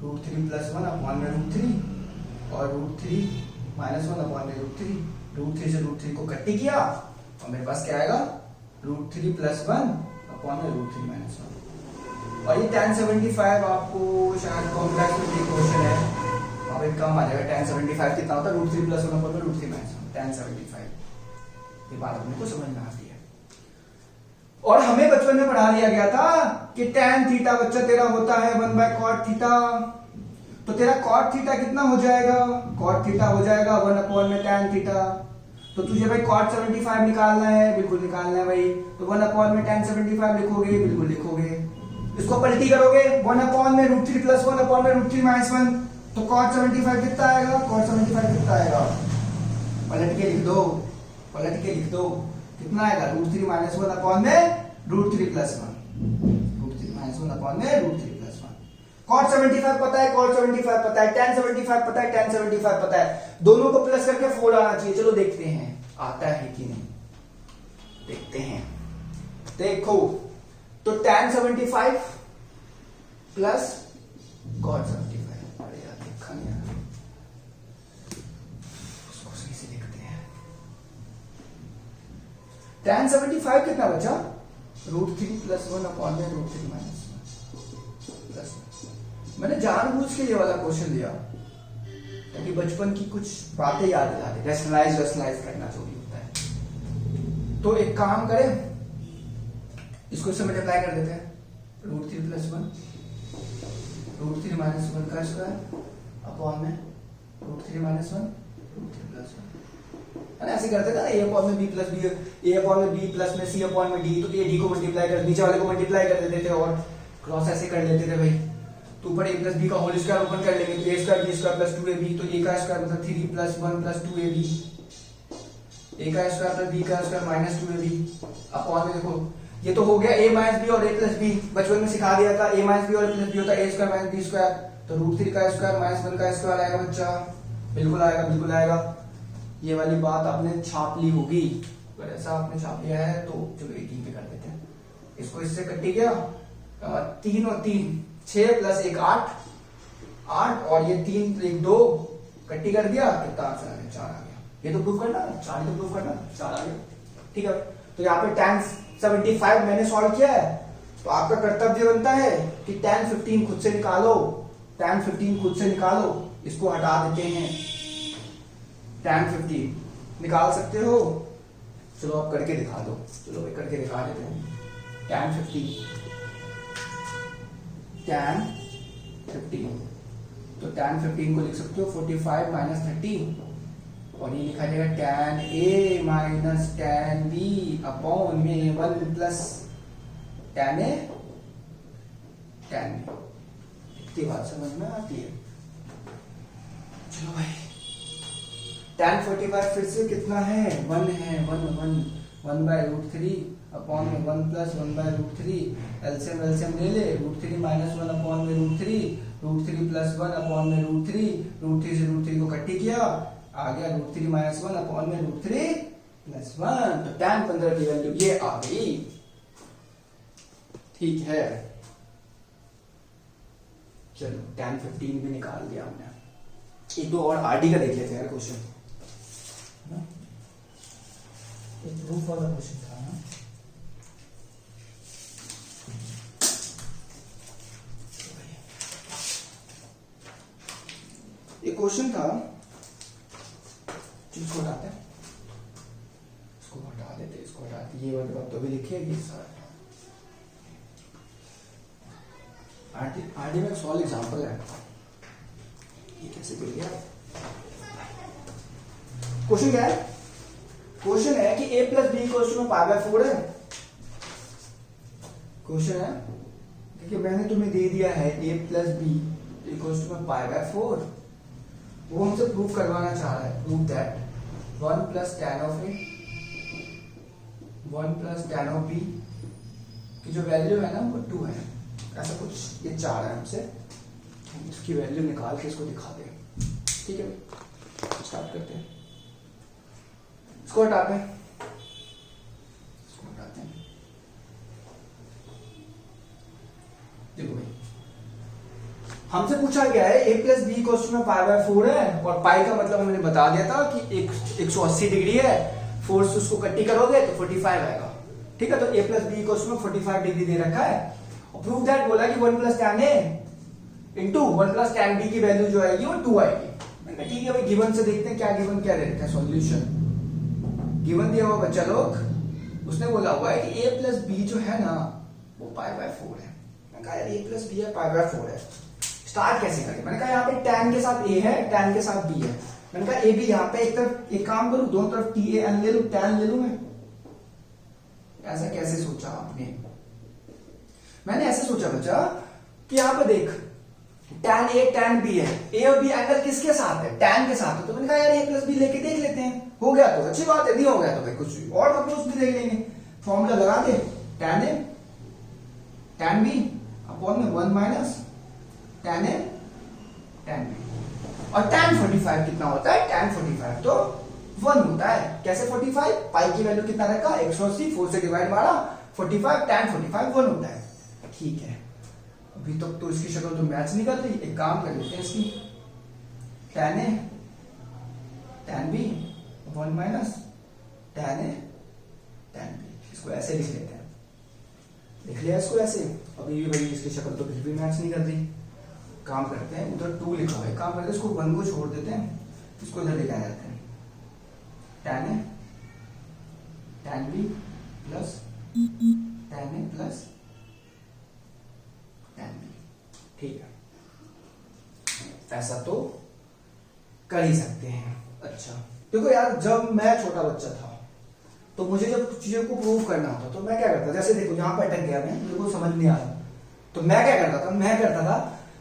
√3 प्लस 1 अपॉन में √3, और √3 माइनस 1 अपॉन में √3। √3 से √3 को कट्टी किया, और मेरे पास क्या आएगा, √3 प्लस 1 अपॉन में √3 माइनस 1। और ये tan 75 आपको शायद कॉम्प्लेक्स में क्वेश्चन है, वहां पे कम आ जाएगा। tan 75 कितना होता है, √3 प्लस 1 अपॉन में √3 माइनस 1, tan 75। ये बात अपने को समझ में आती है। और हमें बचपन में पढ़ा दिया गया था कि tan थीटा बच्चा तेरा होता है 1/cot थीटा। तो तेरा cot थीटा कितना हो जाएगा, cot थीटा हो जाएगा 1 अपॉन में tan थीटा। तो तुझे भाई cot 75 निकालना है, बिल्कुल निकालना है भाई। तो 1 अपॉन में tan 75 लिखोगे, बिल्कुल लिखोगे। इसको पलटी करोगे, 1 अपॉन में √3 प्लस 1 अपॉन में √3 माइनस 1, तो cot 75 कितना आएगा, cot 75 कितना आएगा, पलट के लिख दो, कितना आएगा, √3 माइनस 1 अपॉन में √3 प्लस 1, √3 माइनस 1 अपॉन में √3 प्लस 1। cot 75 पता है, cot 75 पता है, tan 75 पता है, tan 75 पता है, दोनों को प्लस करके 4 आना चाहिए। चलो देखते हैं आता है कि नहीं, देखते हैं। देखो तो tan 75 प्लस cot 75, अरे यार लिखा नहीं है, उसको सही से लिखते हैं। tan 75 कितना बचा, √3 + 1 अपॉन में √3 - 1 प्लस। मैंने जानबूझ के ये वाला क्वेश्चन दिया ताकि बचपन की कुछ बातें याद दिला दे, रैशनलाइज करना जो भी होता है। तो एक काम करें, इसको इससे मल्टीप्लाई कर देते हैं, √3 + 1 √3 - 1 का स्क्वायर अपॉन में √3 - 1 √3 + 1। ऐसे करते थे ना, a अपॉन में b plus b, a upon में b प्लस में c अपॉन में d, तो ये d को मल्टीप्लाई कर, नीचे वाले को मल्टीप्लाई कर देते थे और क्रॉस ऐसे कर लेते थे भाई। तो ऊपर a प्लस b का होल स्क्वायर ओपन कर लेंगे, तो a square b square plus 2ab, तो a का स्क्वायर मतलब 3 + 1 + 2ab, a का स्क्वायर प्लस b का स्क्वायर -2ab अपॉन में देखो ये तो हो गया a - b और a + b, बचपन में सिखा दिया था a - b और a + b होता है a स्क्वायर - b स्क्वायर, तो √3 का स्क्वायर -1 का स्क्वायर आएगा बच्चा, बिल्कुल आएगा, बिल्कुल आएगा। ये वाली बात आपने छाप ली होगी, अगर ऐसा आपने छाप लिया है तो चलो 18 पे कर देते हैं। इसको इससे कटी गया 3 और 3 6 + 1 8 8 और ये 3 1 2 कट्टी कर दिया, कितना आंसर आ गया, 4 आ गया। ये तो प्रूफ करना, 4 तो प्रूफ करना, 4 आ गया, ठीक है। तो यहाँ पे tan 75 मैंने सॉल्व किया है, तो आपका कर्तव्य बनता है कि tan 15 खुद से निकालो, tan 15 खुद से निकालो, इसको हटा देते हैं। tan 15 निकाल सकते हो, चलो आप करके दिखा दो, चलो भाई करके दिखा देते हैं। tan 15 तो tan 15 को लिख सकते हो 45 - 30 और ये लिखा जाएगा tan a - tan b upon में 1 plus tan a tan b। इतनी बात समझ में आती है। चलो भाई tan 45 फिर से कितना है, 1 है, 1/√3 अपॉन में 1 + 1/√3, एलसीएम ले ले, √3 - 1 अपॉन में √3 + 1 अपॉन में √3 से √3 को कट्टी किया, आ गया √3 - 1 अपॉन में √3 + 1, तो tan 15 की वैल्यू ये आ गई, ठीक है। चलो tan 15 भी निकाल दिया हमने। एक दो और आरडी का देख लेते हैं यार क्वेश्चन, एक प्रूफ वाला क्वेश्चन था ना, एक क्वेश्चन था जिसको हटाते हैं, इसको हटा देते, इसको हटाते, ये वाली बात तो भी लिखिएगी सर। आरडी में सॉल्व एग्जांपल है, ये कैसे गिर गया। क्वेश्चन क्या है, क्वेश्चन है कि a + b = π/4 है। क्वेश्चन है देखिए, मैंने तुम्हें दे दिया है a + b = π/4, वो हमसे प्रूफ करवाना चाह रहा है, proof that 1 + tan of a 1 + tan of b की जो वैल्यू है ना वो 2 है, ऐसा कुछ ये चाह रहा है हमसे। इसकी वैल्यू निकाल के इसको दिखा दे, ठीक है। स्टार्ट करते हैं, इसको हटाते हैं, इसको हटाते हैं। देखो भाई हमसे पूछा गया है a + b = π/4 है, और पाई का मतलब हमने बता दिया था कि 180 डिग्री है, 4 से उसको कट्टी करोगे तो 45 आएगा, ठीक है। तो a + b = 45 डिग्री दे रखा है, और प्रूफ दैट बोला कि 1 + tan a into 1 + tan b की वैल्यू जो आएगी वो 2 आएगी। मैंने ठीक है भाई, गिवन से देखते हैं क्या गिवन क्या रहता है। सॉल्यूशन गिवन दिया हुआ बच्चा लोग, उसने बोला हुआ है कि a + b जो है ना वो π/4 है। मैंने कहा यार a + b है, π/4 है, स्टार्ट कैसे करें। मैंने कहा यहाँ पे tan के साथ a है, tan के साथ b है। मैंने कहा a b यहाँ पे एक तरफ एक काम करूं, दोनों तरफ tan ले लूं, tan ले लूं मैं। ऐसा कैसे सोचा आपने? मैंने ऐसे सोचा बच्चा कि यहाँ पे देख tan a tan b है, a और b एंगल किसके साथ है, tan के साथ है। तो मैंने कहा यार a + b लेके देख लेते हैं, हो गया तो अच्छी बात है, नहीं हो गया तो भाई कुछ और अप्रोच भी देख लेंगे। फॉर्मूला लगा दे, tan a tan b upon में 1 - tan a tan b, और tan 45 कितना होता है, tan 45 तो 1 होता है। कैसे 45, पाई की वैल्यू कितना रखा 180, 4 से डिवाइड मारा 45, tan 45 1 होता है, ठीक है। अभी तक तो इसकी शक्ल तो मैच नहीं कर रही, एक काम कर लेते हैं इसकी, tan a tan b 1 - tan a tan b, इसको ऐसे लिख लेते हैं, लिख लिया इसको ऐसे। अभी भी भाई इसकी शक्ल तो फिर भी मैच नहीं कर रही। काम करते हैं, उधर 2 लिखा हुआ है, काम करते हैं इसको 1 को छोड़ देते हैं, इसको इधर लेके आ जाते हैं। tan A tan B plus tan A plus tan B। ठीक है, ऐसा तो कर ही सकते हैं। अच्छा देखो यार, जब मैं छोटा बच्चा था तो मुझे जब चीजों को प्रूव करना होता तो मैं क्या करता, जैसे देखो यहाँ पर अटक गया मैं, मेरे को समझ नहीं आ रहा, तो मैं क्या करता था,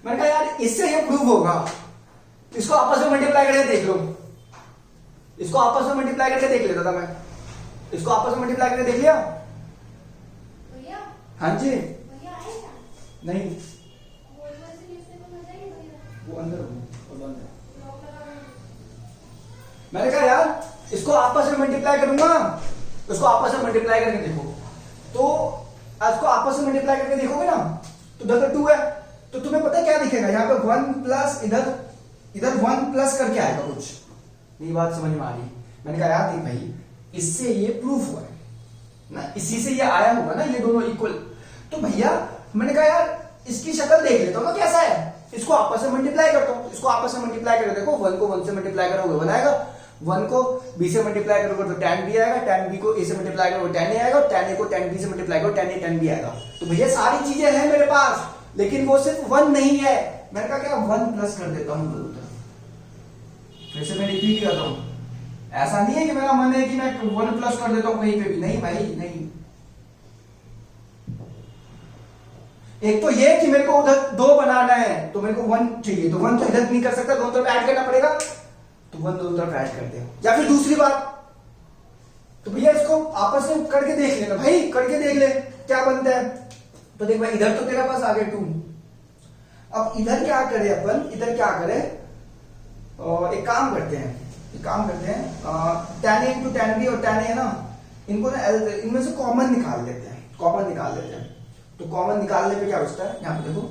मैंने कहा यार इससे ये प्रूव होगा, इसको आपस में मल्टीप्लाई करके देख लो, इसको आपस में मल्टीप्लाई करके देख लेता था मैं। इसको आपस में मल्टीप्लाई करके देख लिया भैया। हाँ जी। भैया आएगा नहीं, वो वो बंद है। लॉक लगा हुआ है। मैंने कहा यार इसको आपस में मल्टीप्लाई करूंगा, इसको आपस में मल्टीप्लाई करके देखो, तो इसको आपस में मल्टीप्लाई करके देखोगे ना तो इधर 2 है, तो तुम्हें पता है क्या दिखेगा यहाँ पे 1 प्लस इधर 1 प्लस करके आएगा कुछ। ये बात समझ में आ रही। मैंने कहा यार देख भाई, इससे ये प्रूफ हुआ है ना, इसी से ये आया होगा ना, ये दोनों इक्वल। तो भैया मैंने कहा यार इसकी शक्ल देख लेता हूँ ना कैसा है, इसको आपस में मल्टीप्लाई करता हूँ, इसको आपस में मल्टीप्लाई करके देखो, 1 को 1 से मल्टीप्लाई करोगे 1 आएगा, 1 को b से मल्टीप्लाई करोगे तो tan b आएगा, tan b को a से मल्टीप्लाई करोगे tan a आएगा, tan a को tan b से मल्टीप्लाई करोगे tan a tan b आएगा। तो भैया सारी चीजें हैं मेरे पास, लेकिन वो सिर्फ 1 नहीं है। मैंने कहा क्या 1 प्लस कर देता हूँ, फिर से मैं रिपीट करता हूँ, ऐसा नहीं है कि मेरा मन है कि मैं 1 प्लस कर देता हूँ कहीं पे भी, नहीं भाई नहीं। एक तो ये कि मेरे को उधर 2 बनाना है तो मेरे को 1 चाहिए, तो 1 तो इधर नहीं कर सकता, दोनों तरफ ऐड करना पड़ेगा, तो 1 दोनों तरफ ऐड करते हो। या फिर दूसरी बात, तो भैया इसको आपस में करके देख लेना भाई, करके देख ले क्या बनता है। तो देख भाई इधर तो तेरा पास आ गया 2, अब इधर क्या करे अपन, इधर क्या करे, एक काम करते हैं tan A into tan B और tan A है ना, इनको ना इनमें से कॉमन निकाल लेते हैं। तो कॉमन निकालने पे क्या बचता है, यहाँ पे देखो,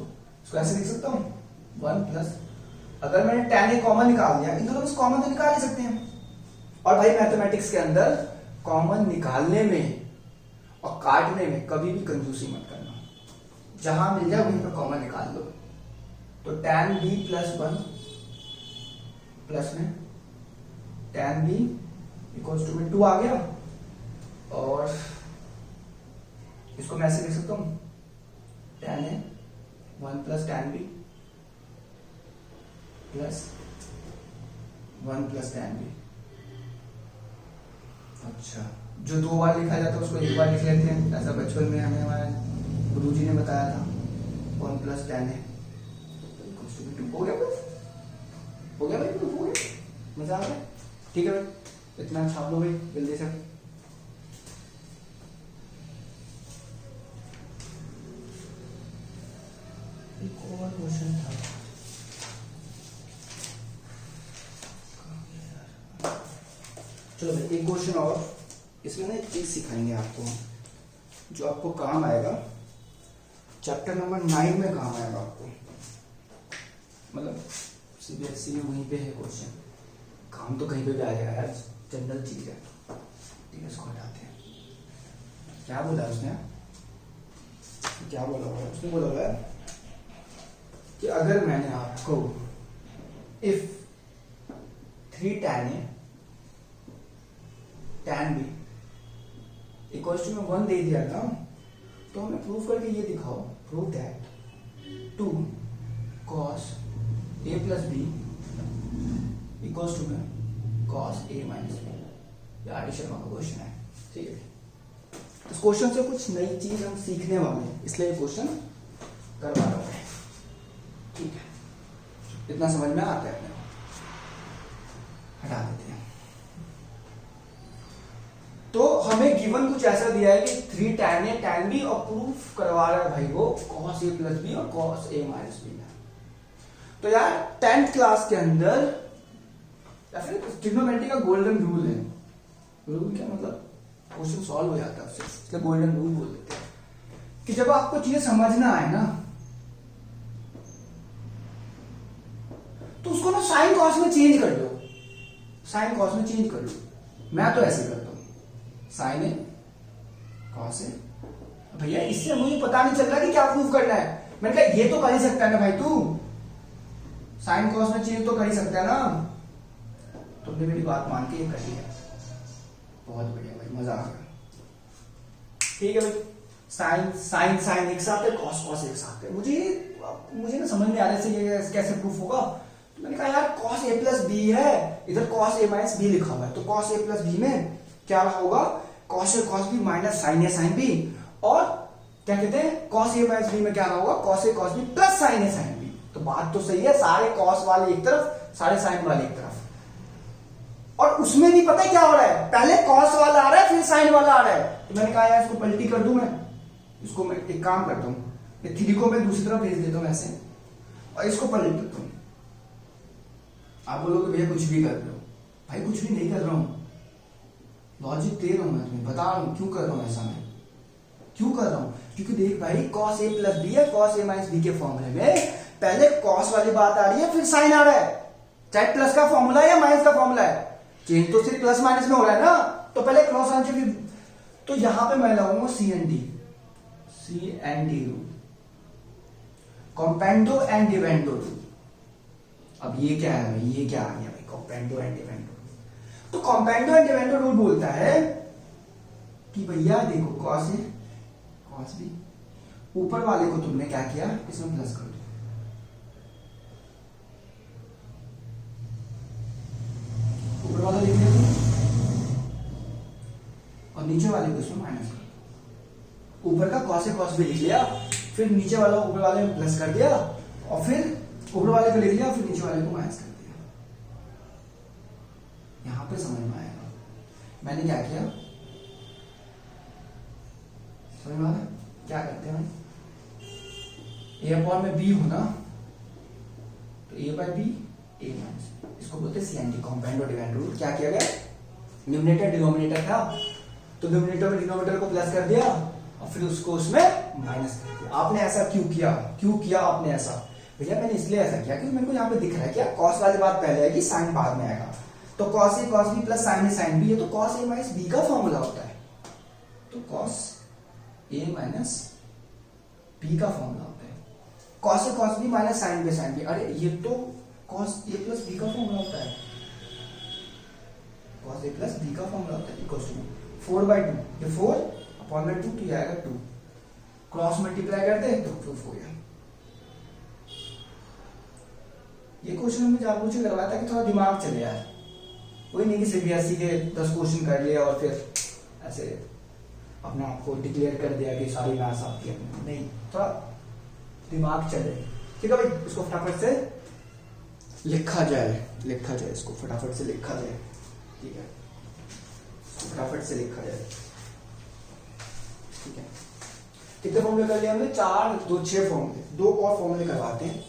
इसको ऐसे लिख सकता हूँ 1 प्लस, अगर मैंने tan A कॉमन निकाल दिया, इन दोनों में से कॉमन तो निकाल ही सकते हैं। और भाई मैथमेटिक्स के अंदर कॉमन निकालने में और काटने में कभी भी कंजूसी मत करना, जहां मिल जाए वहीं पे कॉमन निकाल लो। तो tan B प्लस 1 प्लस में tan B इक्वल्स टू में 2 आ गया, और इसको मैं ऐसे लिख सकता हूं tan A 1 plus tan B plus 1 plus tan B। अच्छा, जो 2 बार लिखा जाता है उसको 1 बार लिख लेते हैं, ऐसा बचपन में हमें हमारे गुरुजी ने बताया था। 1 plus tan A equals to 2 हो गया भाई, हो गया, मजा आ गया। ठीक है भाई, इतना छाप लो भाई जल्दी से। एक और क्वेश्चन था, चलो भाई एक क्वेश्चन और, इसमें ना एक चीज सिखाएंगे आपको जो आपको काम आएगा, चैप्टर नंबर 9 में काम आएगा आपको, मतलब CBSE में वहीं पे है क्वेश्चन, काम तो कहीं पे भी आ जाएगा यार, जनरल चीज है। ठीक है, इसको हटाते हैं। क्या बोला उसने, उसने बोला हुआ है कि अगर मैंने आपको if 3 tan A tan B equals to में 1 दे दिया ना, तो हमें प्रूव करके ये दिखाओ, prove that 2 cos A plus B equals to में cos A माइनस B। ये आर डी शर्मा का क्वेश्चन है। ठीक है, इस क्वेश्चन से कुछ नई चीज हम सीखने वाले हैं, इसलिए क्वेश्चन करवा रहा हूं। ठीक है, इतना समझ में आता है, अपने हटा देते हैं। तो हमें गिवन कुछ ऐसा दिया है कि 3 tan A tan B और प्रूफ करवा रहा है भाई वो cos A प्लस B और cos A माइनस B। तो यार 10th क्लास के अंदर या फिर ट्रिग्नोमेट्री का गोल्डन रूल है, रूल क्या मतलब, क्वेश्चन सॉल्व हो जाता है उससे, इसलिए गोल्डन रूल बोल देते हैं कि जब आपको चीजें समझना आए ना, तो उसको ना साइन कॉस में चेंज कर लो, मैं तो ऐसे करता हूं, साइन A कॉस ए। भैया इससे मुझे पता नहीं चल रहा कि क्या प्रूफ करना है। मैंने कहा ये तो कर ही सकता है ना भाई, तू साइन कॉस में चेंज तो कर ही सकता है ना। तुमने मेरी बात मान के ये कर लिया, बहुत बढ़िया भाई, मजा आ गया। ठीक है भाई, साइन साइन साइन एक साथ है, कॉस कॉस एक साथ है। मुझे ना समझ में आ रहा है ये कैसे प्रूफ होगा। तो मैंने कहा यार कॉस ए प्लस बी है, इधर कॉस ए माइनस बी लिखा हुआ है, तो कॉस ए प्लस बी में क्या होगा, cos A cos B minus sine A sine B. और क्या कहते हैं, कॉस ए माइनस बी में क्या होगा, cos A cos B plus sine A sine B. तो बात तो सही है, सारे कॉस वाले एक तरफ, सारे साइन वाले एक तरफ। और उसमें भी पता है क्या हो रहा है, पहले कॉस वाला आ रहा है फिर साइन वाला आ रहा है। तो मैंने कहा यार इसको पलटी कर दूं मैं, इसको मैं एक काम करता हूं, ये 3 को मैं दूसरी तरफ भेज देता हूं ऐसे, और इसको पलट देता हूं। आप बोलोगे भैया कुछ भी कर रहे हो। भाई कुछ भी नहीं कर रहा हूं, लॉजिक दे रहा हूं मैं तुम्हें, बता रहा हूं क्यों कर रहा हूं ऐसा। मैं क्यों कर रहा हूं, क्योंकि देख भाई कॉस ए प्लस बी है, कॉस ए माइनस बी के फॉर्मूले में पहले कॉस वाली बात आ रही है फिर साइन आ रहा है, चाहे प्लस का फॉर्मूला है या माइनस का फॉर्मूला है, चेंज तो सिर्फ प्लस माइनस में हो रहा है ना। तो पहले क्रॉस आंसर, तो यहां पे मैं लगाऊंगा C and D rule, componendo and dividendo rule. अब ये क्या है भाई, ये क्या आ गया भाई, कॉम्पेंडो एंड डिवेंडो रूल। तो कॉम्पेंडो एंड डिवेंडो रूल बोलता है कि भैया देखो कॉस ए कॉस बी, ऊपर वाले को तुमने क्या किया, इसमें प्लस कर दो, ऊपर वाला लिख लिया तुम, और नीचे वाले को इसमें माइनस कर दो। ऊपर का कॉस ए कॉस बी लिख लिया, फिर नीचे वाला ऊपर वाले में प्लस कर दिया, और फिर ऊपर वाले को लिख लिया, फिर नीचे वाले को माइनस कर दिया। यहां पे समझ में आएगा मैंने क्या किया, समझ में आ रहा है क्या करते हैं। ए अपॉन में बी हो ना, तो ए बाय बी ए माइनस, इसको बोलते हैं सीएनडी, कॉम्पेंडो डिवेंडो रूल। क्या किया गया, न्यूमरेटर डिनोमिनेटर था, तो न्यूमरेटर में डिनोमिनेटर को प्लस कर दिया और फिर उसको उसमें माइनस कर दिया। आपने ऐसा क्यों किया आपने ऐसा, भैया मैंने इसलिए ऐसा किया क्योंकि मेरे को यहाँ पे दिख रहा है क्या, कॉस वाली बात पहले आएगी, साइन बाद में आएगा। तो cos A cos B plus sine A sine B है, तो कॉस ए माइनस बी का फॉर्मूला होता है, तो कॉस ए माइनस बी का फॉर्मूला होता है, cos A cos B minus sine B sine B. अरे ये तो कॉस ए प्लस बी का फॉर्मूला होता है, कॉस ए प्लस बी का फॉर्मूला होता है, इक्वल्स टू 4/2, ये 4 अपॉन में 2, तो ये आएगा 2, क्रॉस मल्टीप्लाई करते हैं तो प्रूफ हो गया। ये क्वेश्चन हमने जानबूझ के करवाया था कि थोड़ा दिमाग चले यार, कोई नहीं कि सीबीएसई के 10 क्वेश्चन कर लिए और फिर ऐसे अपने आप को डिक्लेयर कर दिया कि सारी मैथ्स आपकी, नहीं, थोड़ा दिमाग चले। ठीक है भाई, इसको फटाफट से लिखा जाए इसको फटाफट से लिखा जाए, ठीक है, फटाफट से लिखा जाए, ठीक है। कितने फॉर्मूले कर लिए हमने, 4 2 6 फॉर्मूले, 2 और फॉर्मूले करवाते हैं,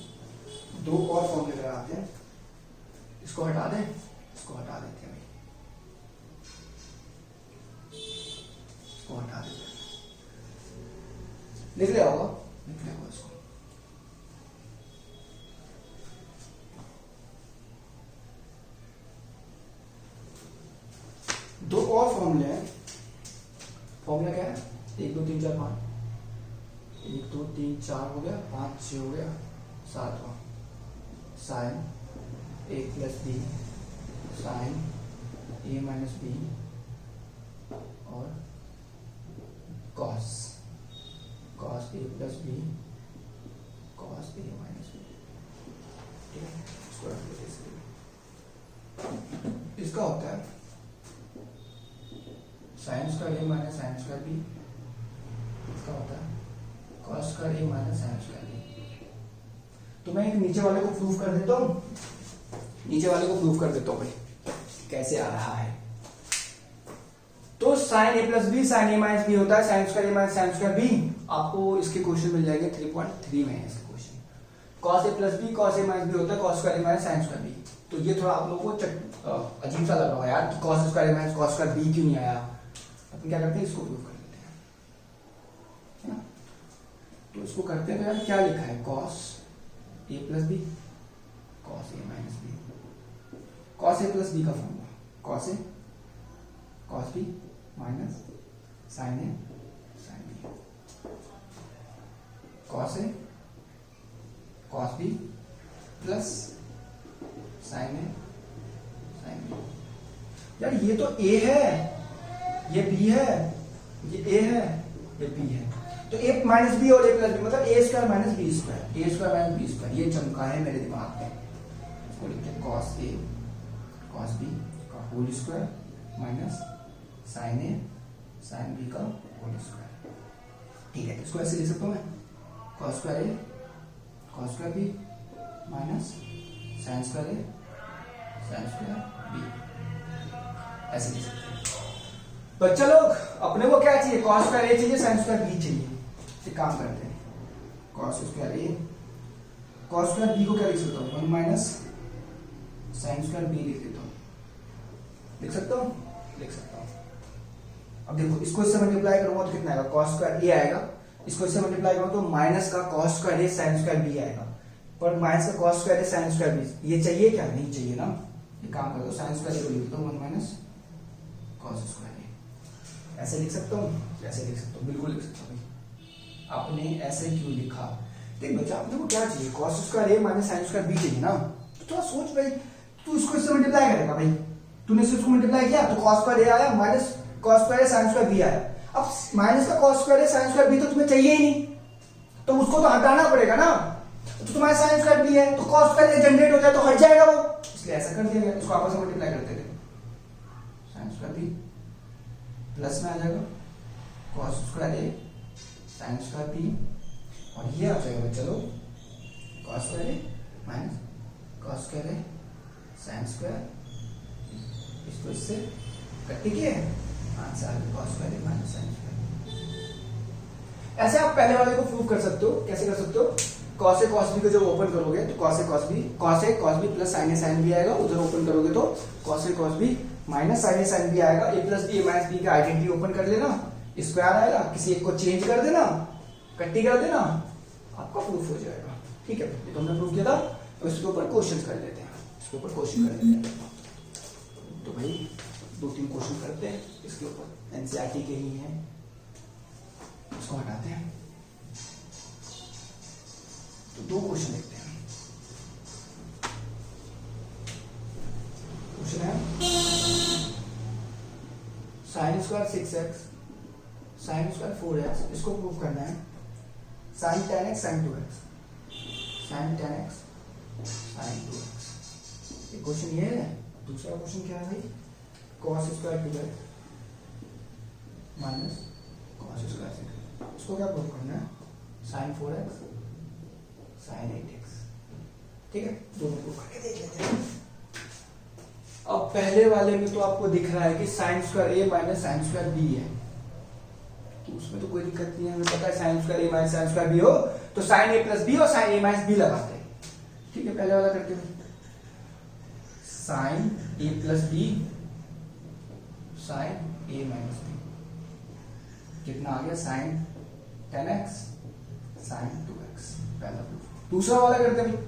इसको हटा दें, इसको हटा देते हैं भाई, इसको हटा देते हैं, लिख लिया होगा इसको। दो और फॉर्मूले हैं, फॉर्मूला क्या है, 1 2 3 4 5, 1 2 3 4 हो गया, 5 6 हो गया, 7वां साइन ए प्लस बी साइन ए माइनस बी और cos A plus B cos A minus B, ठीक है, इसको रख लेते हैं। इसका होता है साइन स्क्वायर ए माइनस साइन स्क्वायर बी, इसका होता है कॉस स्क्वायर ए माइनस साइन स्क्वायर बी। तो मैं एक नीचे वाले को प्रूफ कर देता हूं, भाई कैसे आ रहा है। तो साइन ए प्लस बी साइन ए माइनस बी होता है साइन स्क्वायर ए माइनस साइन स्क्वायर बी। आपको इसके क्वेश्चन मिल जाएंगे 3.3 में है इसके question. Cos A plus B cos A minus B होता है कॉस स्क्वायर ए माइनस साइन स्क्वायर बी। तो ये थोड़ा आप लोगों को अजीब सा लग रहा है यार कि कॉस स्क्वायर ए माइनस कॉस स्क्वायर बी क्यों नहीं आया। अपन क्या करते हैं, इसको प्रूफ कर लेते हैं, है ना। तो इसको करते हैं, तो यार क्या लिखा है, cos A plus B cos A minus B, cos A plus B का formula cos A cos B minus sine A sine B, cos A cos B plus sine A sine B. यार ये तो ए है, ये B है, ये ए है, ये बी है, तो ए माइनस बी और ए प्लस बी मतलब A square minus B square, A square minus B square, ये चमका है मेरे दिमाग में। इसको लिखते हैं कॉस ए कॉस बी का whole square minus sine A sine B का होल स्क्वायर। ठीक है, इसको ऐसे लिख सकता हूं मैं, cos square A cos square B minus sine square A sine square B, ऐसे लिख सकते हैं। बच्चा लोग अपने को क्या चाहिए, कॉस स्क्वायर ए चाहिए, साइन स्क्वायर बी चाहिए। एक काम करते हैं, cos square A cos square B को क्या लिख सकता हूँ, 1 माइनस साइन स्क्वायर बी लिख देता हूँ। लिख सकता हूँ, लिख सकता हूँ। अब देखो इसको इससे मल्टीप्लाई करूंगा तो कितना आएगा, कॉस स्क्वायर ए आएगा, इसको इससे मल्टीप्लाई करूंगा तो माइनस का cos square A sine square B आएगा, पर माइनस का cos square A sine square B ये चाहिए क्या, नहीं चाहिए ना। एक काम कर दो, साइन स्क्वायर ए को लिख देता हूँ 1 माइनस कॉस स्क्वायर ए, ऐसे लिख सकता हूँ, ऐसे लिख सकता हूँ, बिल्कुल लिख सकता हूँ। आपने ऐसे क्यों लिखा, देख बच्चा अपने को क्या चाहिए, कॉस स्क्वायर ए माइनस साइन स्क्वायर बी चाहिए ना। तो थोड़ा सोच भाई, तू इसको इससे मल्टीप्लाई करेगा भाई, तूने इसको मल्टीप्लाई किया तो कॉस स्क्वायर ए आया minus cos square A sine square B आया। अब माइनस का cos square A sine square B तो तुम्हें चाहिए ही नहीं, तो उसको तो हटाना पड़ेगा ना। तो तुम्हारे साइन स्क्वायर बी है तो कॉस स्क्वायर ए जनरेट हो जाए तो हट जाएगा वो, इसलिए ऐसा कर दिया गया, इसको आपस में मल्टीप्लाई करते थे, साइन स्क्वायर बी प्लस में आ जाएगा cos square A sine square B, और ये आ जाएगा चलो cos square A minus cos square A sine square, इसको इससे कट किए आंसर कॉस स्क्वायर ए माइनस साइन स्क्वायर। ऐसे आप पहले वाले को प्रूव कर सकते हो, कैसे कर सकते हो, कॉस ए कॉस बी को जब ओपन करोगे तो cos A cos B plus sine A sine B आएगा, उधर ओपन करोगे तो cos A cos B minus sine A sine B आएगा। ए प्लस बी ए माइनस बी का आइडेंटिटी ओपन कर लेना, स्क्वायर आएगा, किसी एक को चेंज कर देना, कट्टी कर देना, आपका प्रूफ हो जाएगा। ठीक है, ये तो हमने प्रूफ किया था, तो इसके ऊपर क्वेश्चन कर लेते हैं, इसके ऊपर क्वेश्चन कर लेते हैं। तो भाई 2-3 क्वेश्चन करते हैं इसके ऊपर, एनसीईआरटी के ही हैं, इसको हटाते हैं। तो 2 क्वेश्चन देखते हैं। क्वेश्चन है sine square 6x sine square 4x, इसको प्रूव करना है, sign 10x sign 2x sign 10x sign 2x। ये क्वेश्चन ये है। दूसरा क्वेश्चन क्या है भाई, cos square 2x minus cos square 6x, इसको क्या प्रूव करना है, साइन 4x साइन 8x। ठीक है, दोनों को करके देख लेते हैं। अब पहले वाले में तो आपको दिख रहा है कि साइन स्क्वायर ए माइनस साइन स्क्वायर बी है, तो उसमें तो कोई दिक्कत नहीं है, हमें पता है साइन स्क्वायर ए माइनस साइन स्क्वायर बी हो तो साइन ए प्लस बी और साइन ए माइनस बी लगाते हैं। ठीक है, पहले वाला करते हैं, साइन ए प्लस बी साइन ए माइनस बी, कितना आ गया, साइन 10x साइन 2x, पहला प्रूफ। दूसरा वाला करते हैं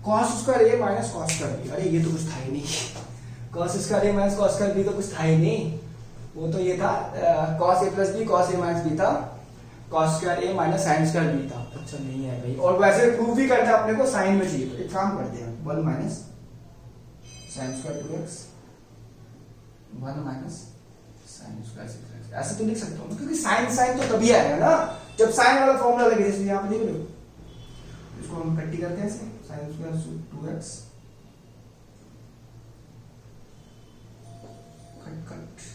cos स्क्वायर ए माइनस cos स्क्वायर बी, अरे ये तो कुछ था ही नहीं, cos स्क्वायर ए माइनस cos स्क्वायर बी तो कुछ था ही नहीं, वो तो ये था cos ए प्लस बी cos ए माइनस बी था, cos स्क्वायर ए माइनस साइन स्क्वायर बी था। अच्छा नहीं है भाई, और वैसे प्रूफ भी करना अपने को साइन में चाहिए, तो एक काम करते हैं 1 minus sine square 2x 1 minus sine square 6x, ऐसे तो लिख सकता हूँ, क्योंकि साइन साइन तो तभी आएगा ना जब साइन वाला फॉर्मूला लगे, जैसे यहाँ पे देख लो, इसको हम कट्टी करते हैं ऐसे, sine square 2x cut cut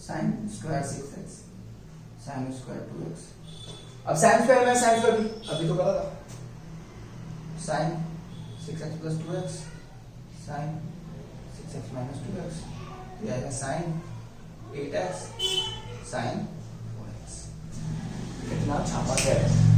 sine square 6x sine square 2x। अब साइन स्क्वायर में साइन स्क्वायर भी अभी तो करा था, sign 6x plus 2x sign 6x minus 2x, ये आएगा साइन 8x साइन 4x। कितना छापा है।